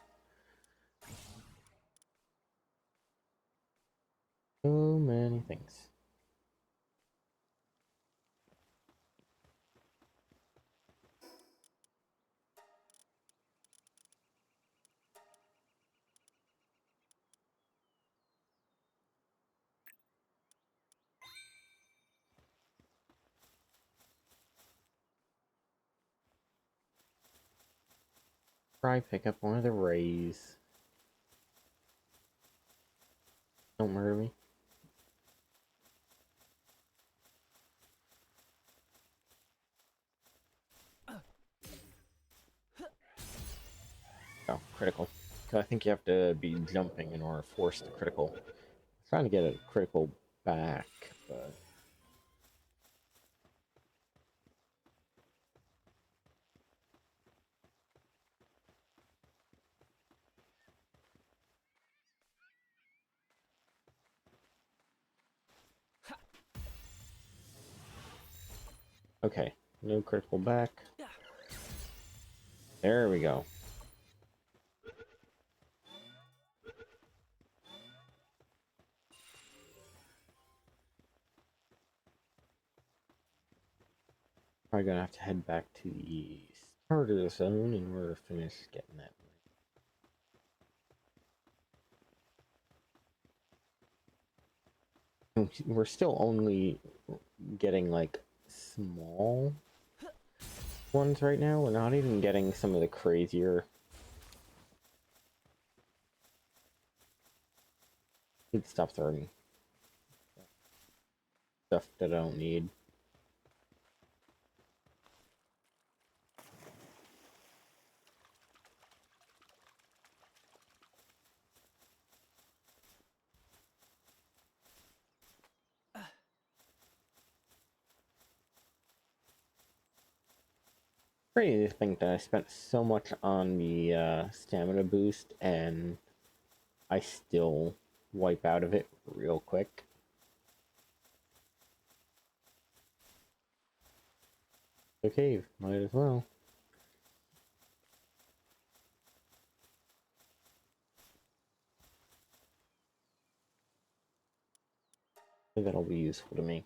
So many things. Try pick up one of the rays. Don't murder me. Oh, critical. I think you have to be jumping in order to force the critical. I'm trying to get a critical back, but... Okay, no critical back. There we go. Probably gonna have to head back to the starter zone in order to finish getting that. We're still only getting like small ones right now. We're not even getting some of the crazier. Need to stop throwing stuff that I don't need. Crazy to think that I spent so much on the stamina boost and I still wipe out of it real quick. The cave, might as well. That'll be useful to me.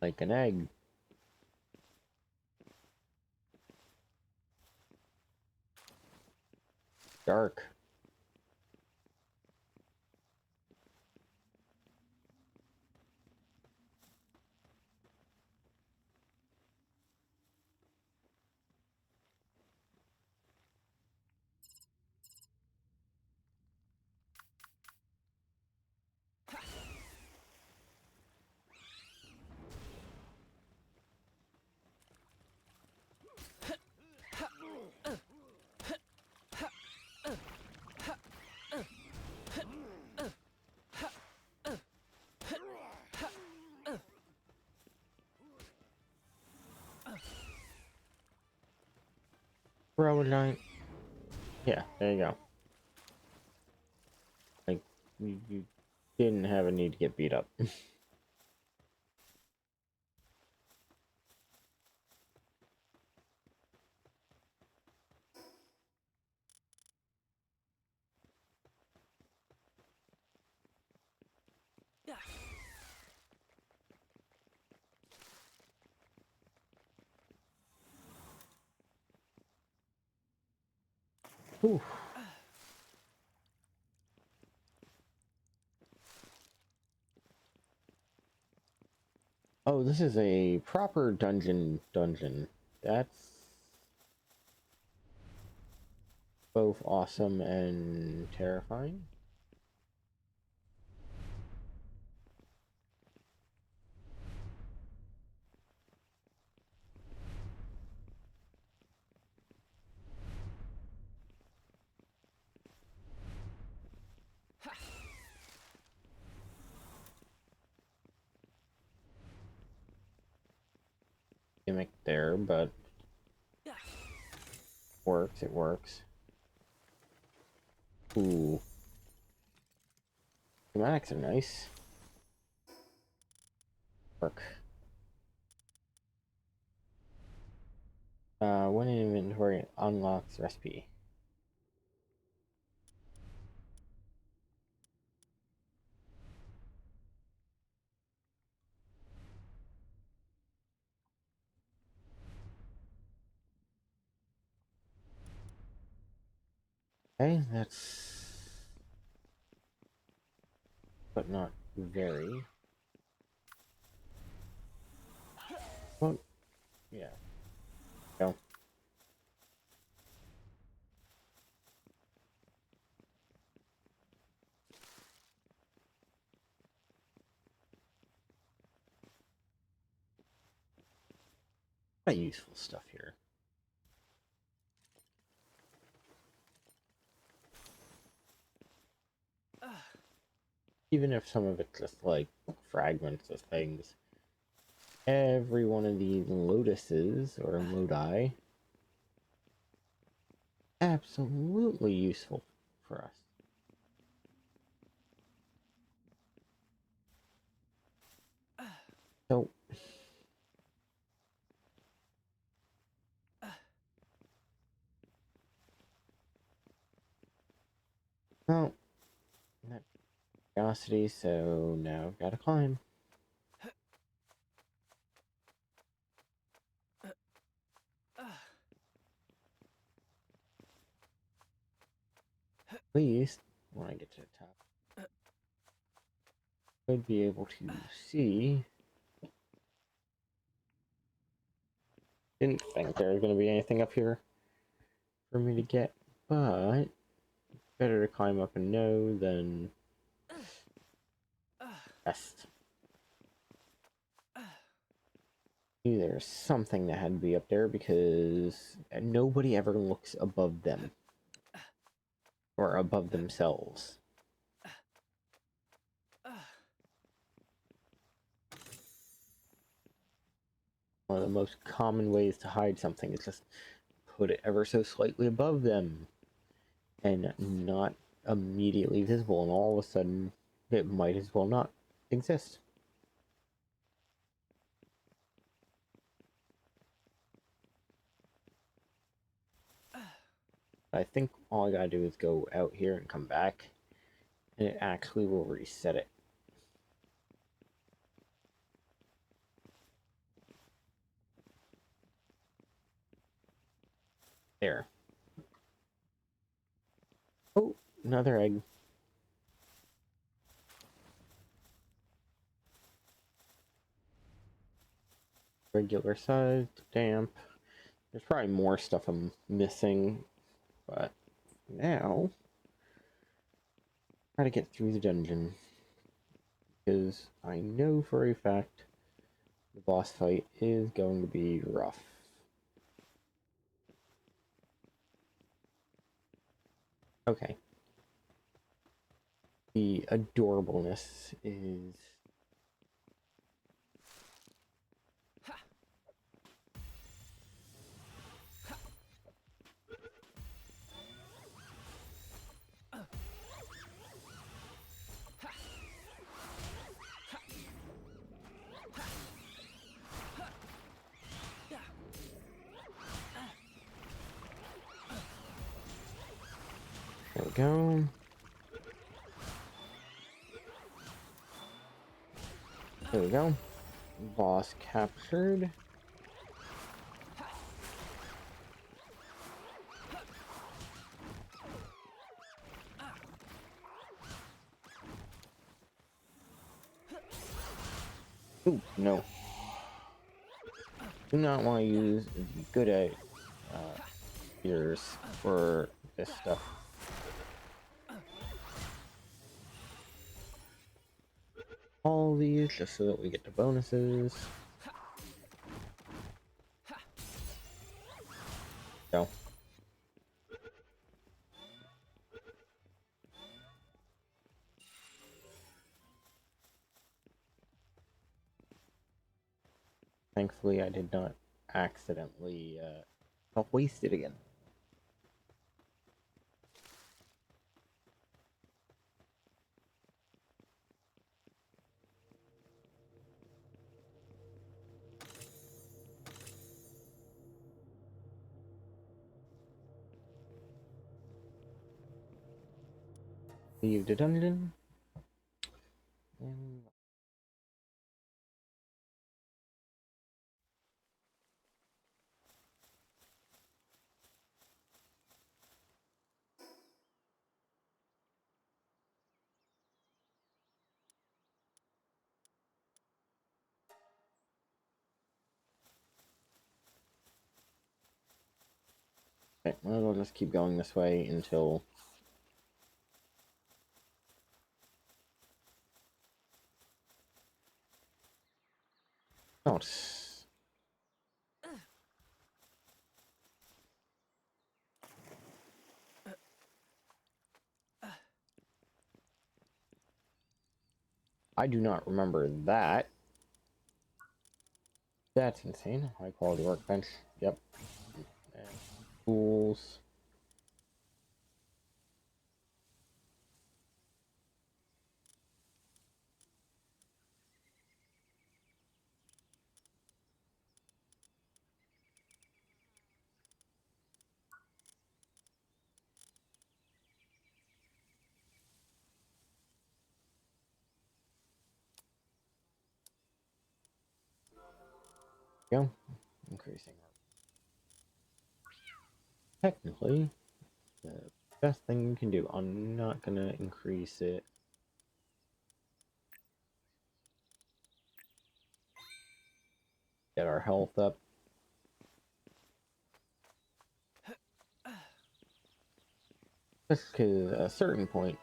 Like an egg. Dark. Bro, giant. Yeah, there you go. Like, you didn't have a need to get beat up. Oof. Oh, this is a proper dungeon. That's both awesome and terrifying. Gimmick there, but works, it works. Ooh. Schematics are nice. Work. When in inventory unlocks recipe. Okay, that's... but not very. Well, yeah. Go. Quite useful stuff here. Even if some of it's just like fragments of things. Every one of these lotuses or lodi absolutely useful for us. So Oh, that curiosity, so now I've gotta climb. At least, when I get to the top, I would be able to see. Didn't think there was going to be anything up here for me to get, but better to climb up and know than rest. Knew there's something that had to be up there because nobody ever looks above them or above themselves. One of the most common ways to hide something is just put it ever so slightly above them and not immediately visible, and all of a sudden it might as well not exist. I think all I gotta do is go out here and come back, and it actually will reset it. There. Oh, another egg. Regular sized, damp. There's probably more stuff I'm missing, but now try to get through the dungeon because I know for a fact the boss fight is going to be rough. Okay. The adorableness is there we go. There we go. Boss captured. Ooh, no. Do not want to use good ears for this stuff. All these just so that we get the bonuses. Go. Thankfully, I did not accidentally waste it again. Leave the dungeon. And okay, well, I'll just keep going this way until oh, I do not remember that. That's insane. High quality workbench. Yep. And tools. Go. Increasing. Technically, the best thing you can do. I'm not gonna increase it. Get our health up. Just because at a certain point,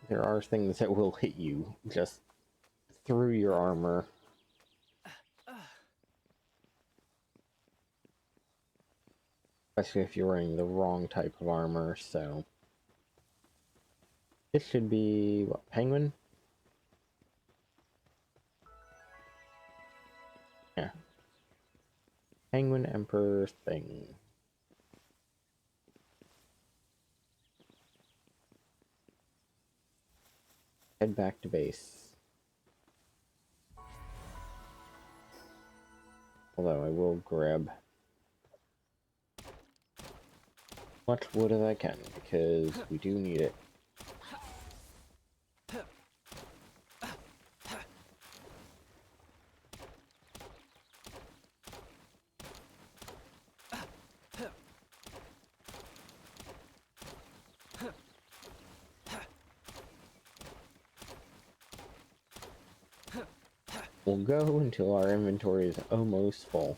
there are things that will hit you just through your armor. Especially if you're wearing the wrong type of armor, so... This should be, what, penguin? Yeah. Penguin Emperor thing. Head back to base. Although I will grab as much wood as I can, because we do need it. We'll go until our inventory is almost full.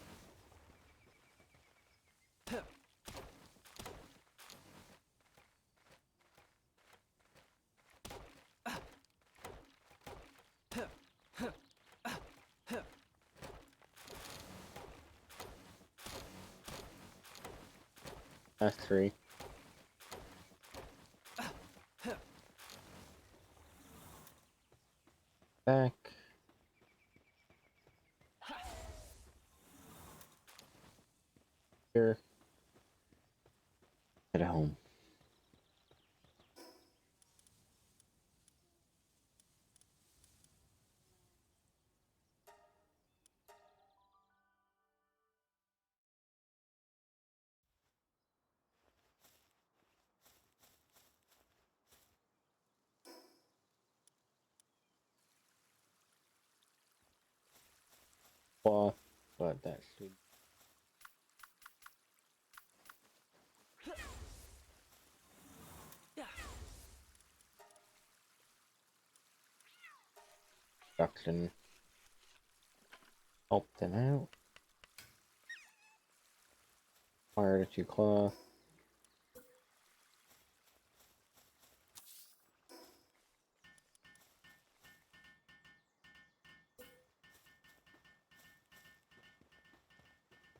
Last 3. Back. Here. Head home. Off, but that should... Production. Help them out. Fire to cloth.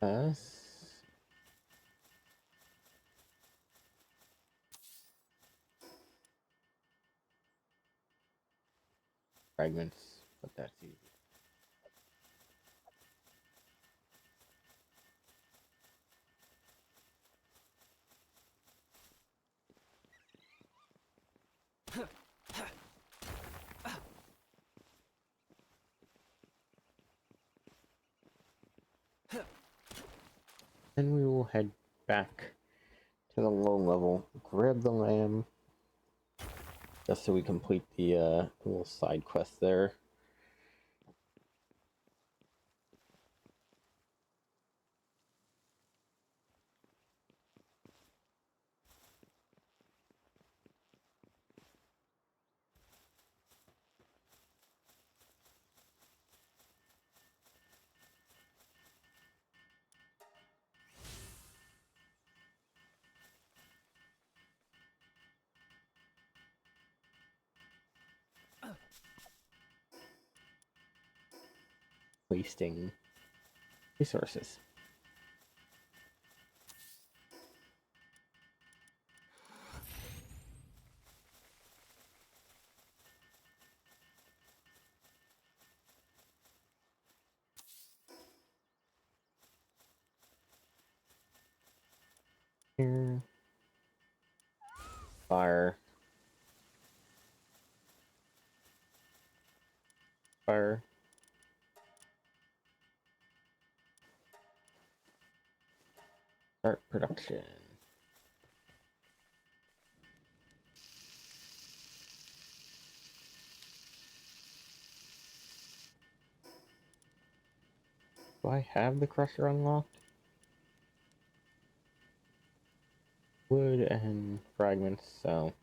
Pass. Fragments, but that's easy. Then we will head back to the low level, grab the lamb, just so we complete the little side quest there. Wasting resources. Here. Fire. Fire. Start production. Do I have the crusher unlocked? Wood and fragments, so...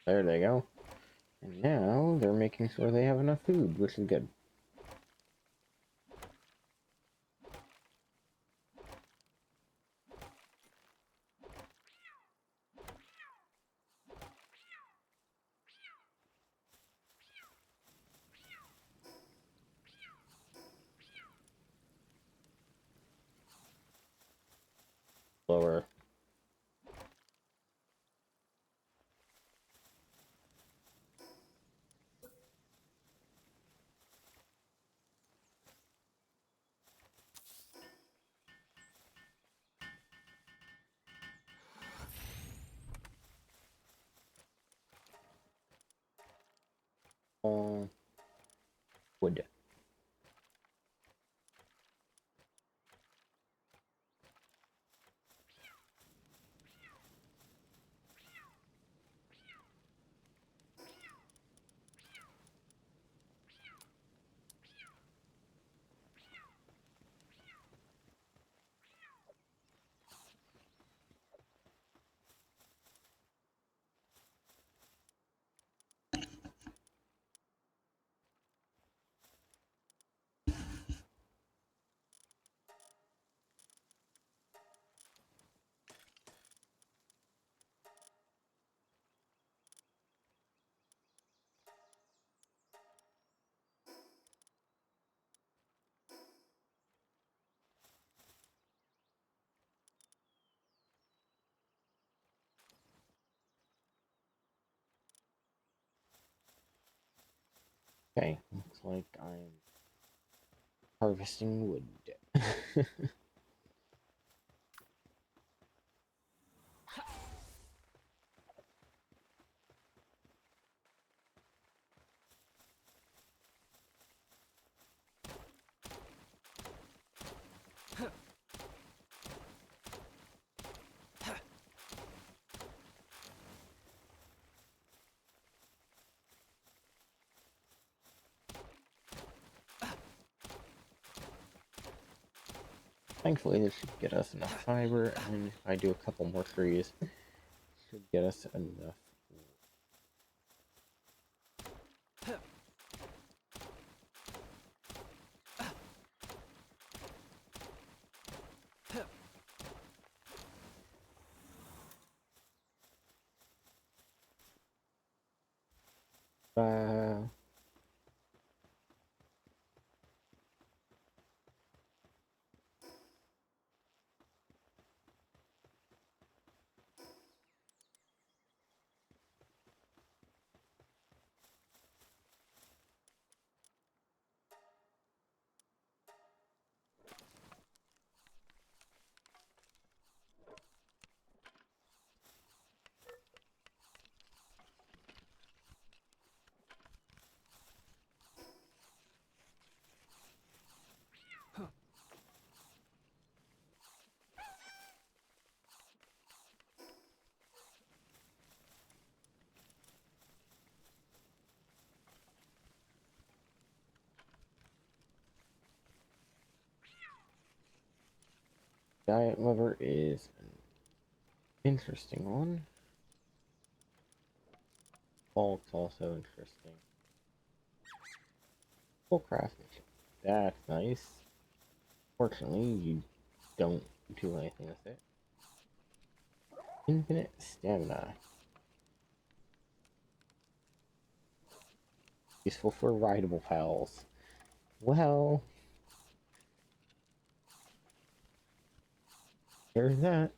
There they go. And now they're making sure they have enough food, which is good. Lower. Wood. Okay, looks like I'm harvesting wood. Thankfully, this should get us enough fiber, and if I do a couple more trees, should get us enough. Uh, Giant liver is an interesting one. Bulk's also interesting. Full craftsmanship. That's nice. Fortunately, you don't do anything with it. Infinite stamina. Useful for rideable pals. Well, there's that.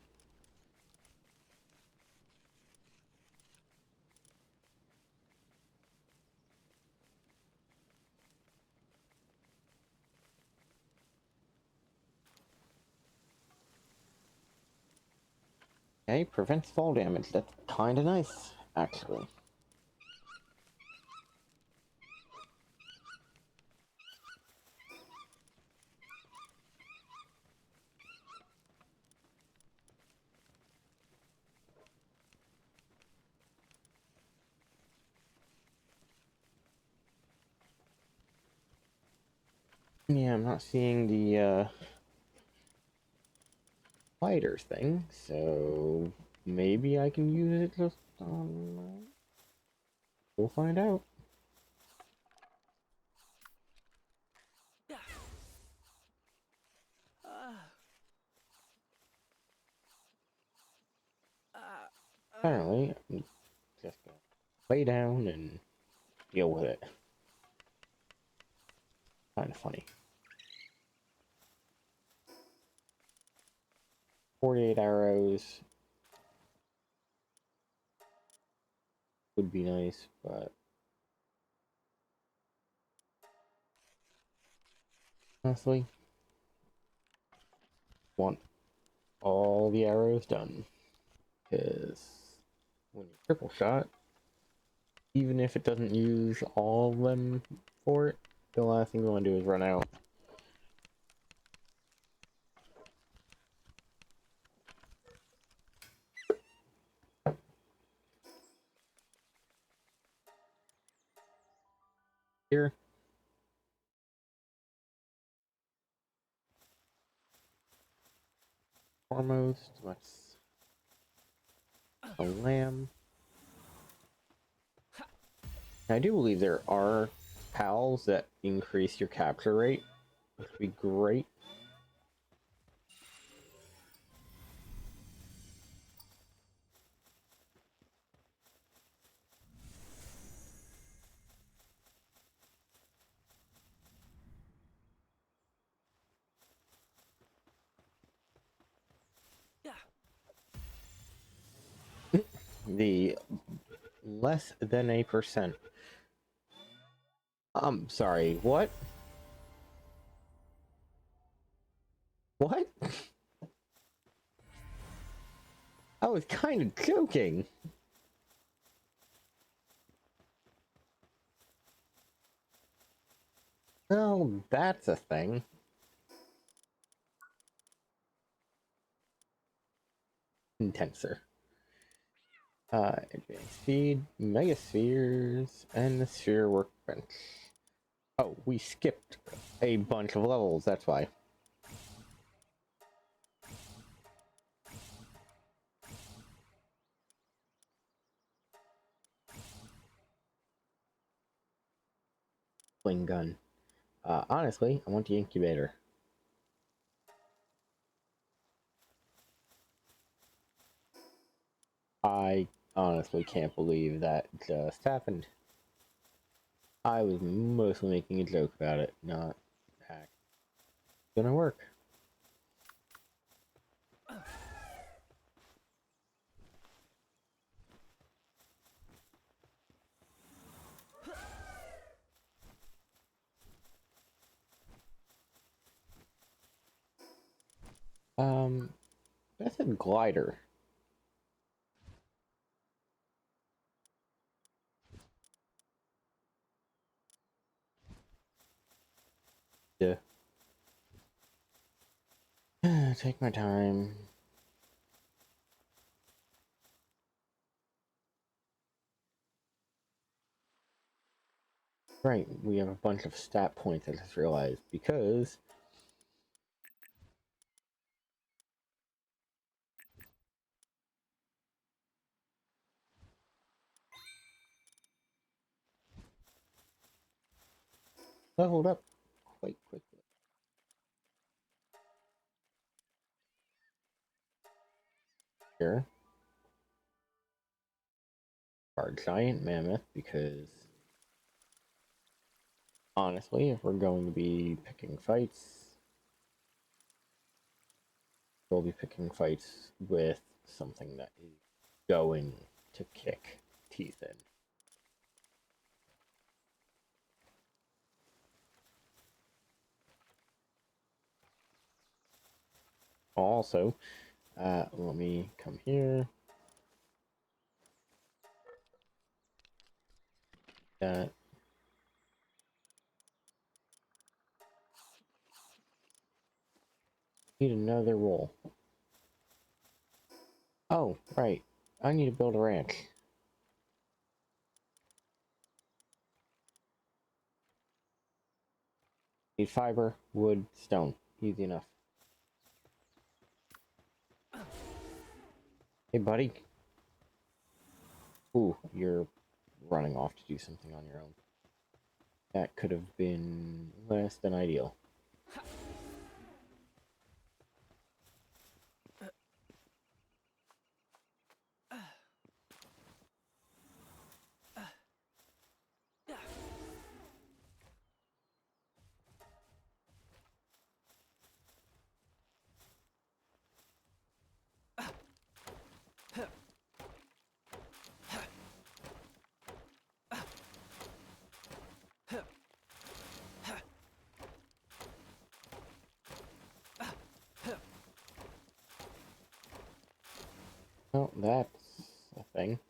Okay, prevents fall damage. That's kind of nice, actually. Yeah, I'm not seeing the fighter thing, so maybe I can use it just on... We'll find out. Apparently, I'm just gonna lay down and deal with it. Kind of funny. 48 arrows would be nice, but honestly, want all the arrows done. Because when you triple shot, even if it doesn't use all of them for it, the last thing you want to do is run out. Here, foremost, let's a lamb. I do believe there are pals that increase your capture rate, which would be great. The less than a percent. I'm sorry, what? What? I was kind of joking. Oh, that's a thing. Intenser. Advanced speed, mega spheres, and the sphere workbench. Oh, we skipped a bunch of levels, that's why. Fling gun. Honestly, I want the incubator. I honestly can't believe that just happened. I was mostly making a joke about it, not actually gonna work. That's a glider. Yeah. Take my time. Right, we have a bunch of stat points I just realized because leveled up quite quickly. Here, our giant mammoth, because honestly, if we're going to be picking fights, we'll be picking fights with something that is going to kick teeth in. Also, Let me come here. That. Need another roll. Oh, right. I need to build a ranch. Need fiber, wood, stone. Easy enough. Hey, buddy. Ooh, you're running off to do something on your own. That could have been less than ideal. Well, that's a thing.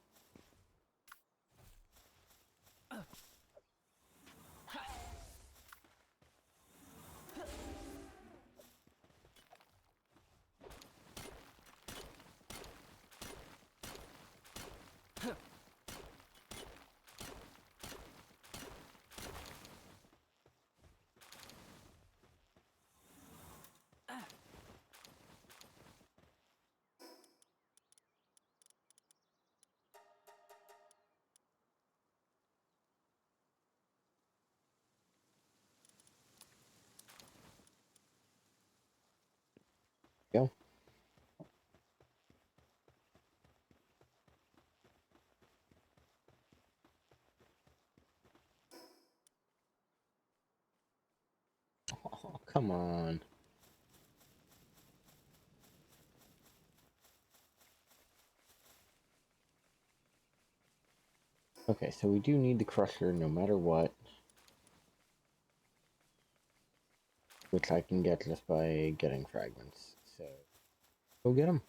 Go. Oh, come on. Okay, so we do need the crusher no matter what. Which I can get just by getting fragments. So, go get them.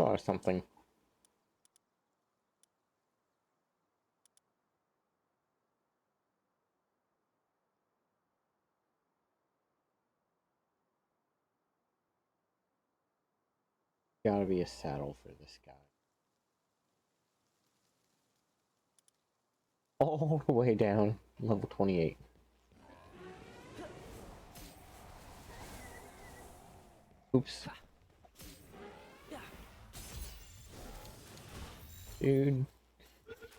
Oh, something. Gotta be a saddle for this guy. All the way down, level 28. Oops. Dude,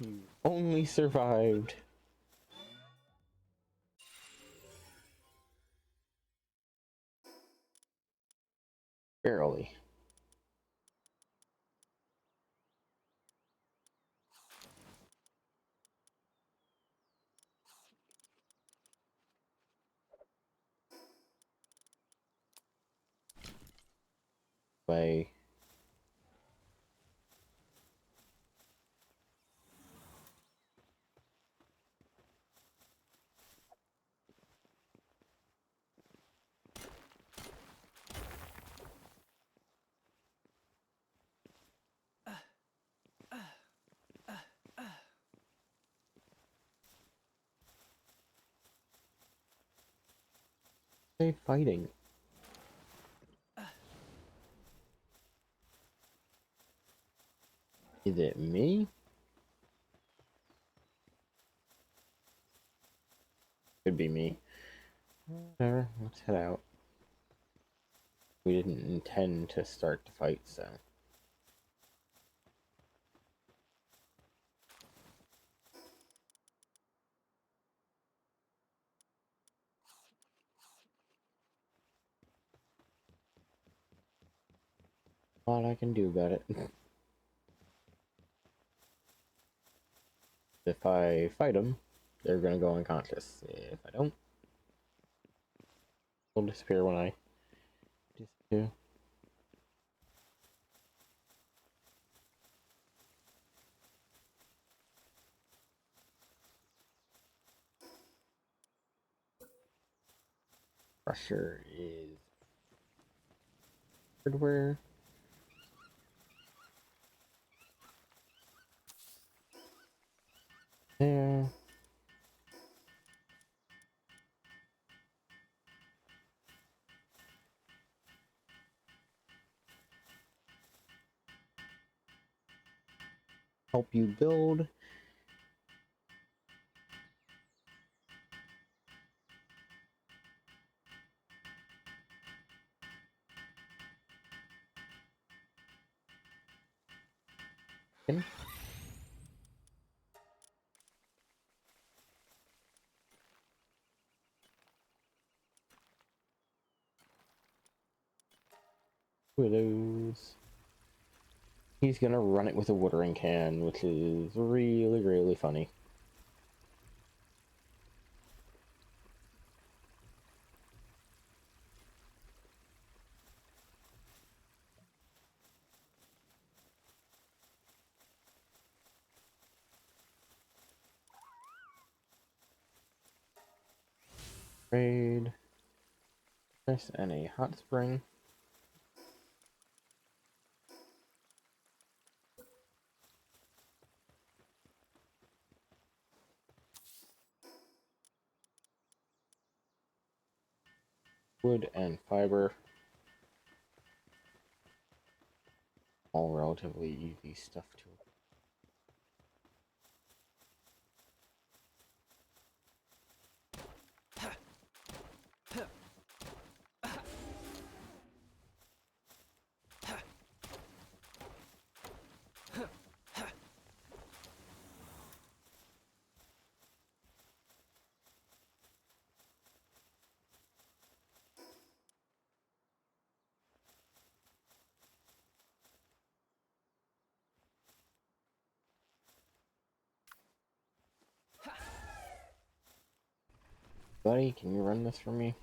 you only survived. Barely. Way. They fighting. Is it me? Could be me. Whatever, let's head out. We didn't intend to start the fight, so. What I can do about it. If I fight them, they're gonna go unconscious. If I don't, they'll disappear when I disappear. Pressure is hardware. There. Help you build. Widows. He's gonna run it with a watering can, which is really, really funny. Trade. This and a hot spring. Wood and fiber. All relatively easy stuff to. Buddy, can you run this for me?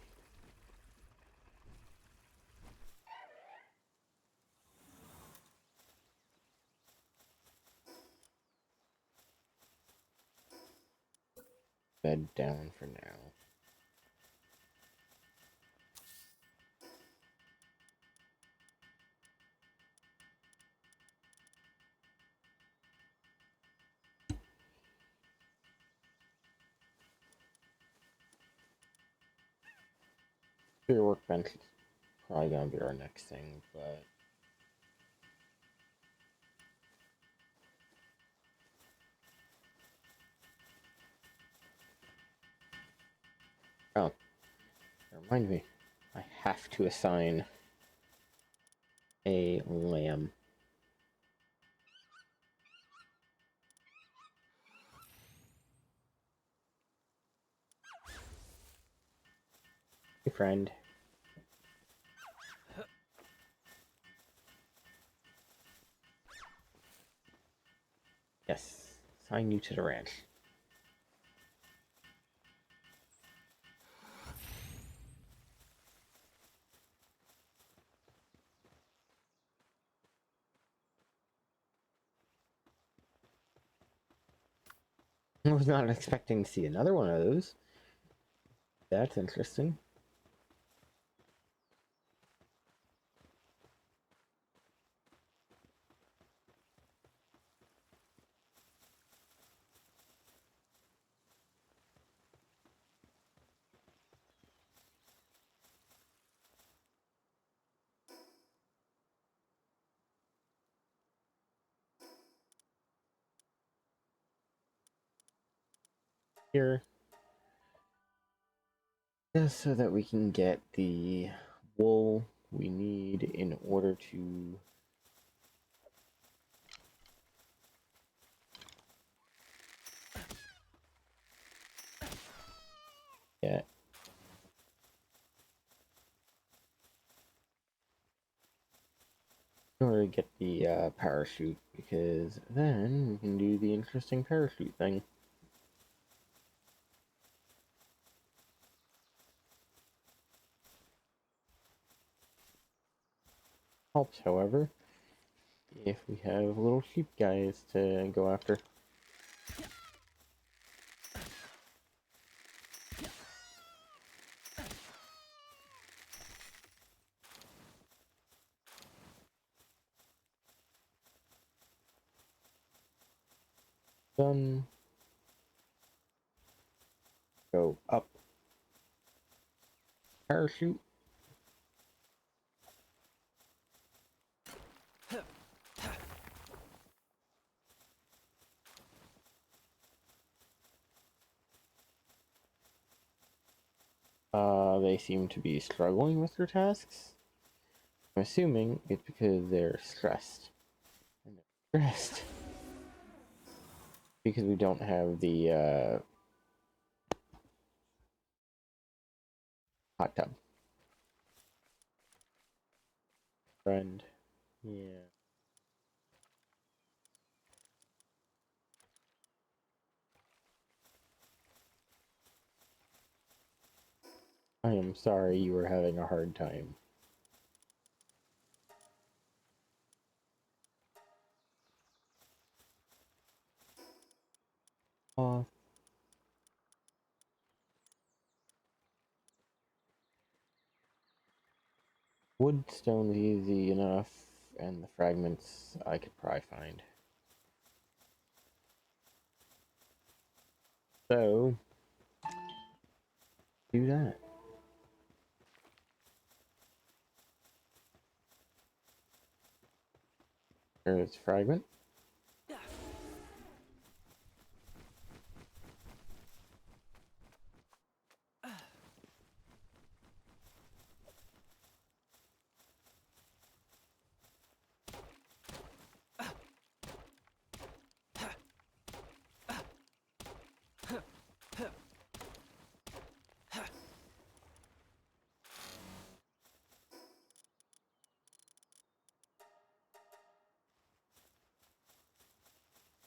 Bed down for now. Your workbench is probably gonna be our next thing, but oh, remind me, I have to assign a lamb. Hey, friend. Yes, assign you to the ranch. I was not expecting to see another one of those. That's interesting. Here, just so that we can get the wool we need in order to get the parachute, because then we can do the interesting parachute thing. helps, however, if we have little sheep guys to go after. Done. Go up. Parachute. They seem to be struggling with their tasks. I'm assuming it's because they're stressed. And they're stressed because we don't have the hot tub. Friend. Yeah. I am sorry you were having a hard time. Wood stone's easy enough, and the fragments I could probably find. So, do that. There's fragment.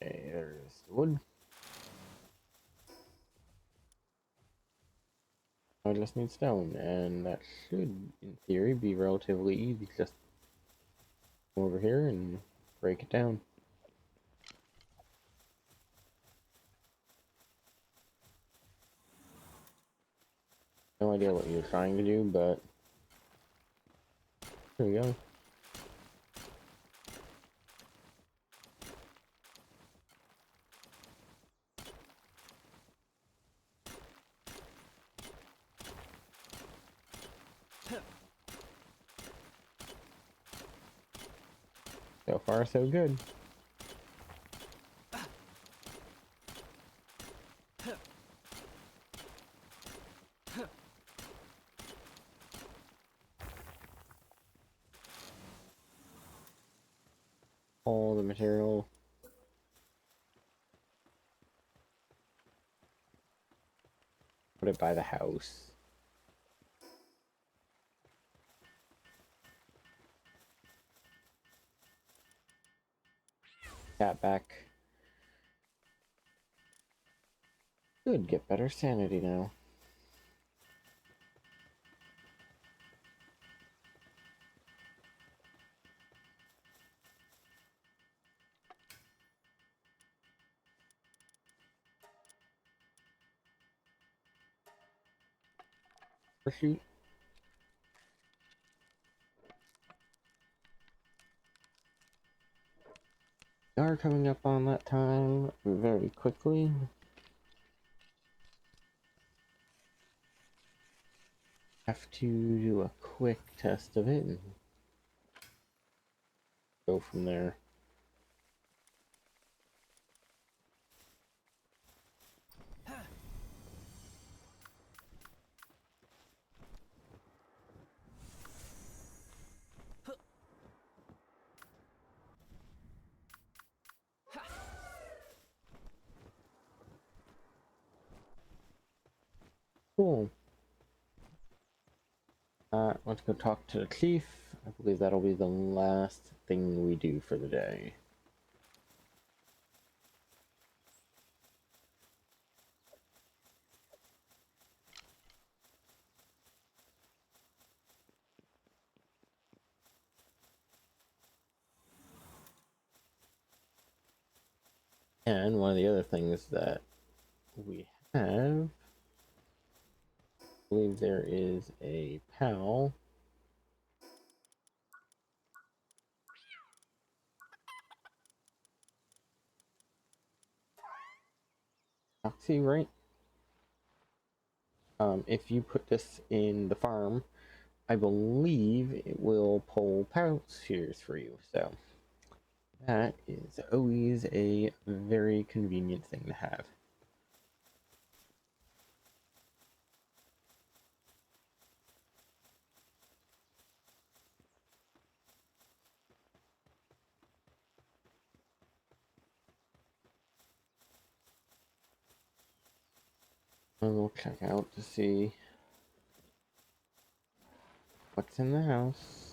Okay, there's the wood. I just need stone, and that should, in theory, be relatively easy. Just come over here and break it down. No idea what you're trying to do, but here we go. So far, so good. All the material. Put it by the house. Cat back. Should get better sanity now. Shoot. We are coming up on that time very quickly. Have to do a quick test of it and go from there. Cool. Let's go talk to the chief. I believe that'll be the last thing we do for the day. And one of the other things that we have, I believe there is a pal. Oxy, right? If you put this in the farm, I believe it will pull power spheres for you. So that is always a very convenient thing to have. I will check out to see what's in the house.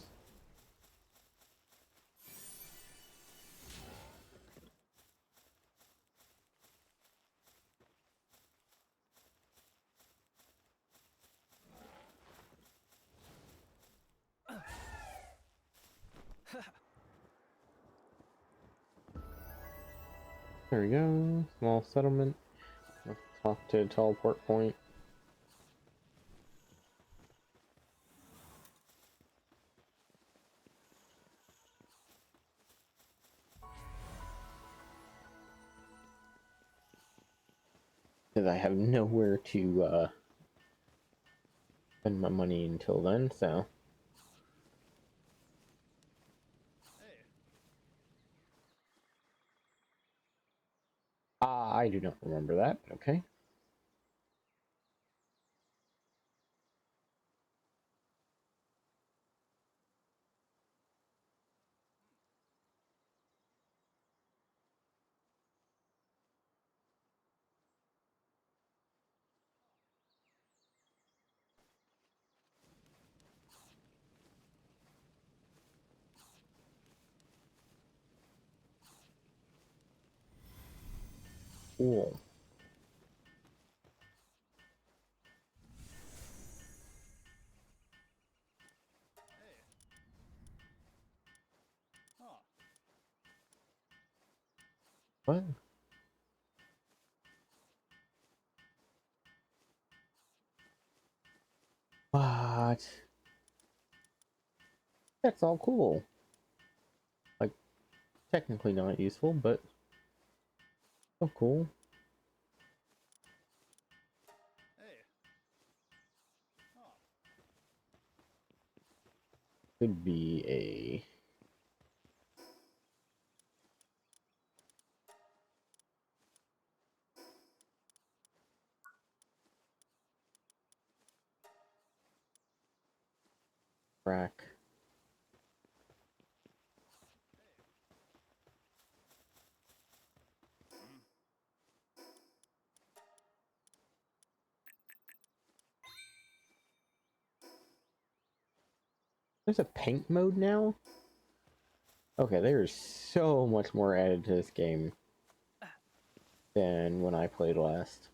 There we go. Small settlement. Let's talk to teleport point. Because I have nowhere to spend my money until then, so. I do not remember that, but okay. Cool. What? What? That's all cool. Like, technically not useful, but so cool. Could be a crack. There's a paint mode now? Okay, there's so much more added to this game than when I played last.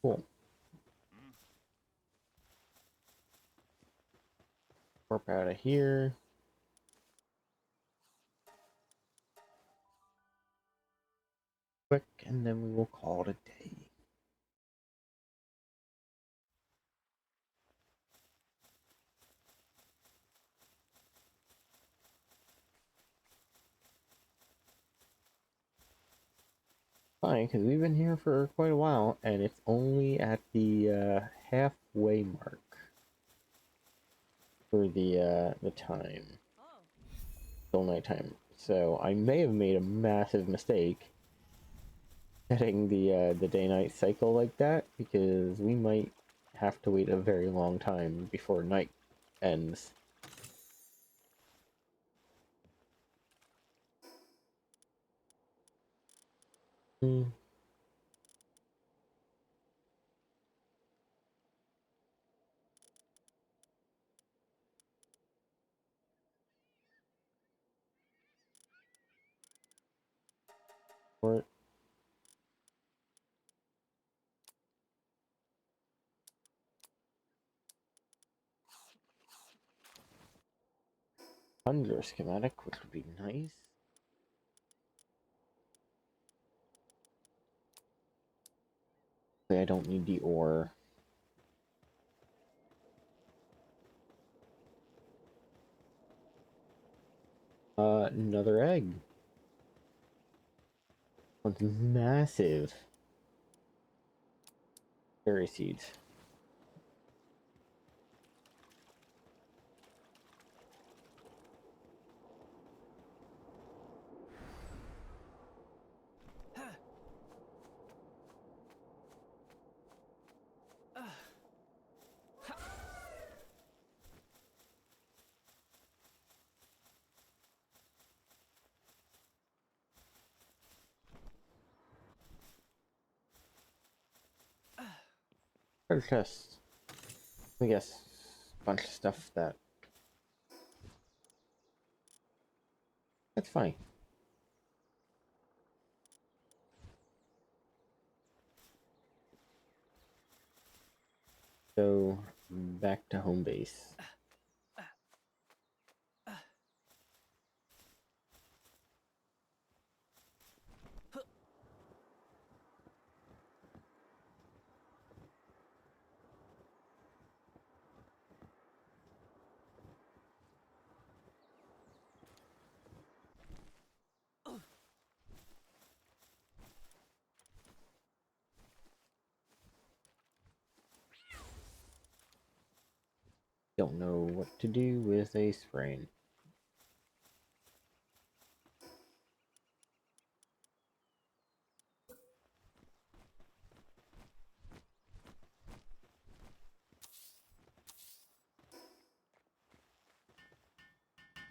Cool. Warp out of here. Quick, and then we will call it a day. Fine, because we've been here for quite a while, and it's only at the halfway mark for the time. Till nighttime. So I may have made a massive mistake setting the day-night cycle like that, because we might have to wait a very long time before night ends. Hmm. for it. Thunder schematic, which would be nice. I don't need the ore. Another egg. One's massive. Berry seeds. Or just, I guess, a bunch of stuff that's fine. So, back to home base. Don't know what to do with a sprain.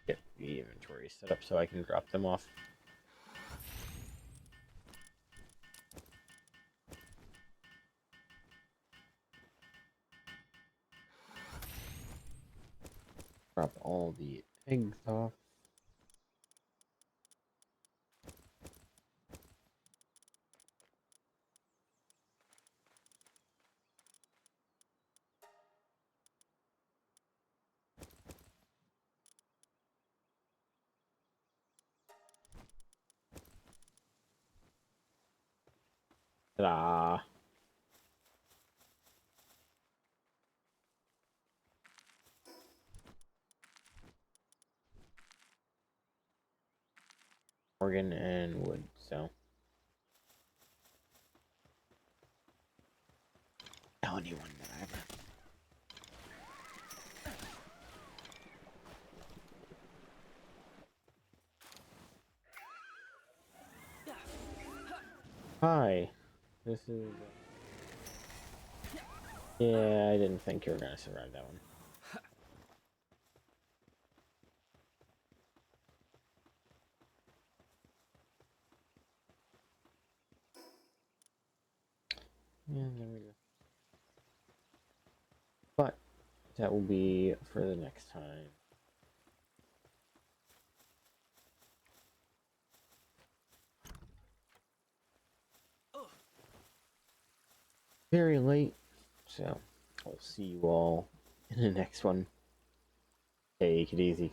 Get the inventory set up so I can drop them off. Drop all the eggs off. Ta-da! Organ and wood, so. Tell anyone that I have. Hi, this is. Yeah, I didn't think you were gonna survive that one. And there we go. But that will be for the next time. Very late, so I'll see you all in the next one. Take it easy.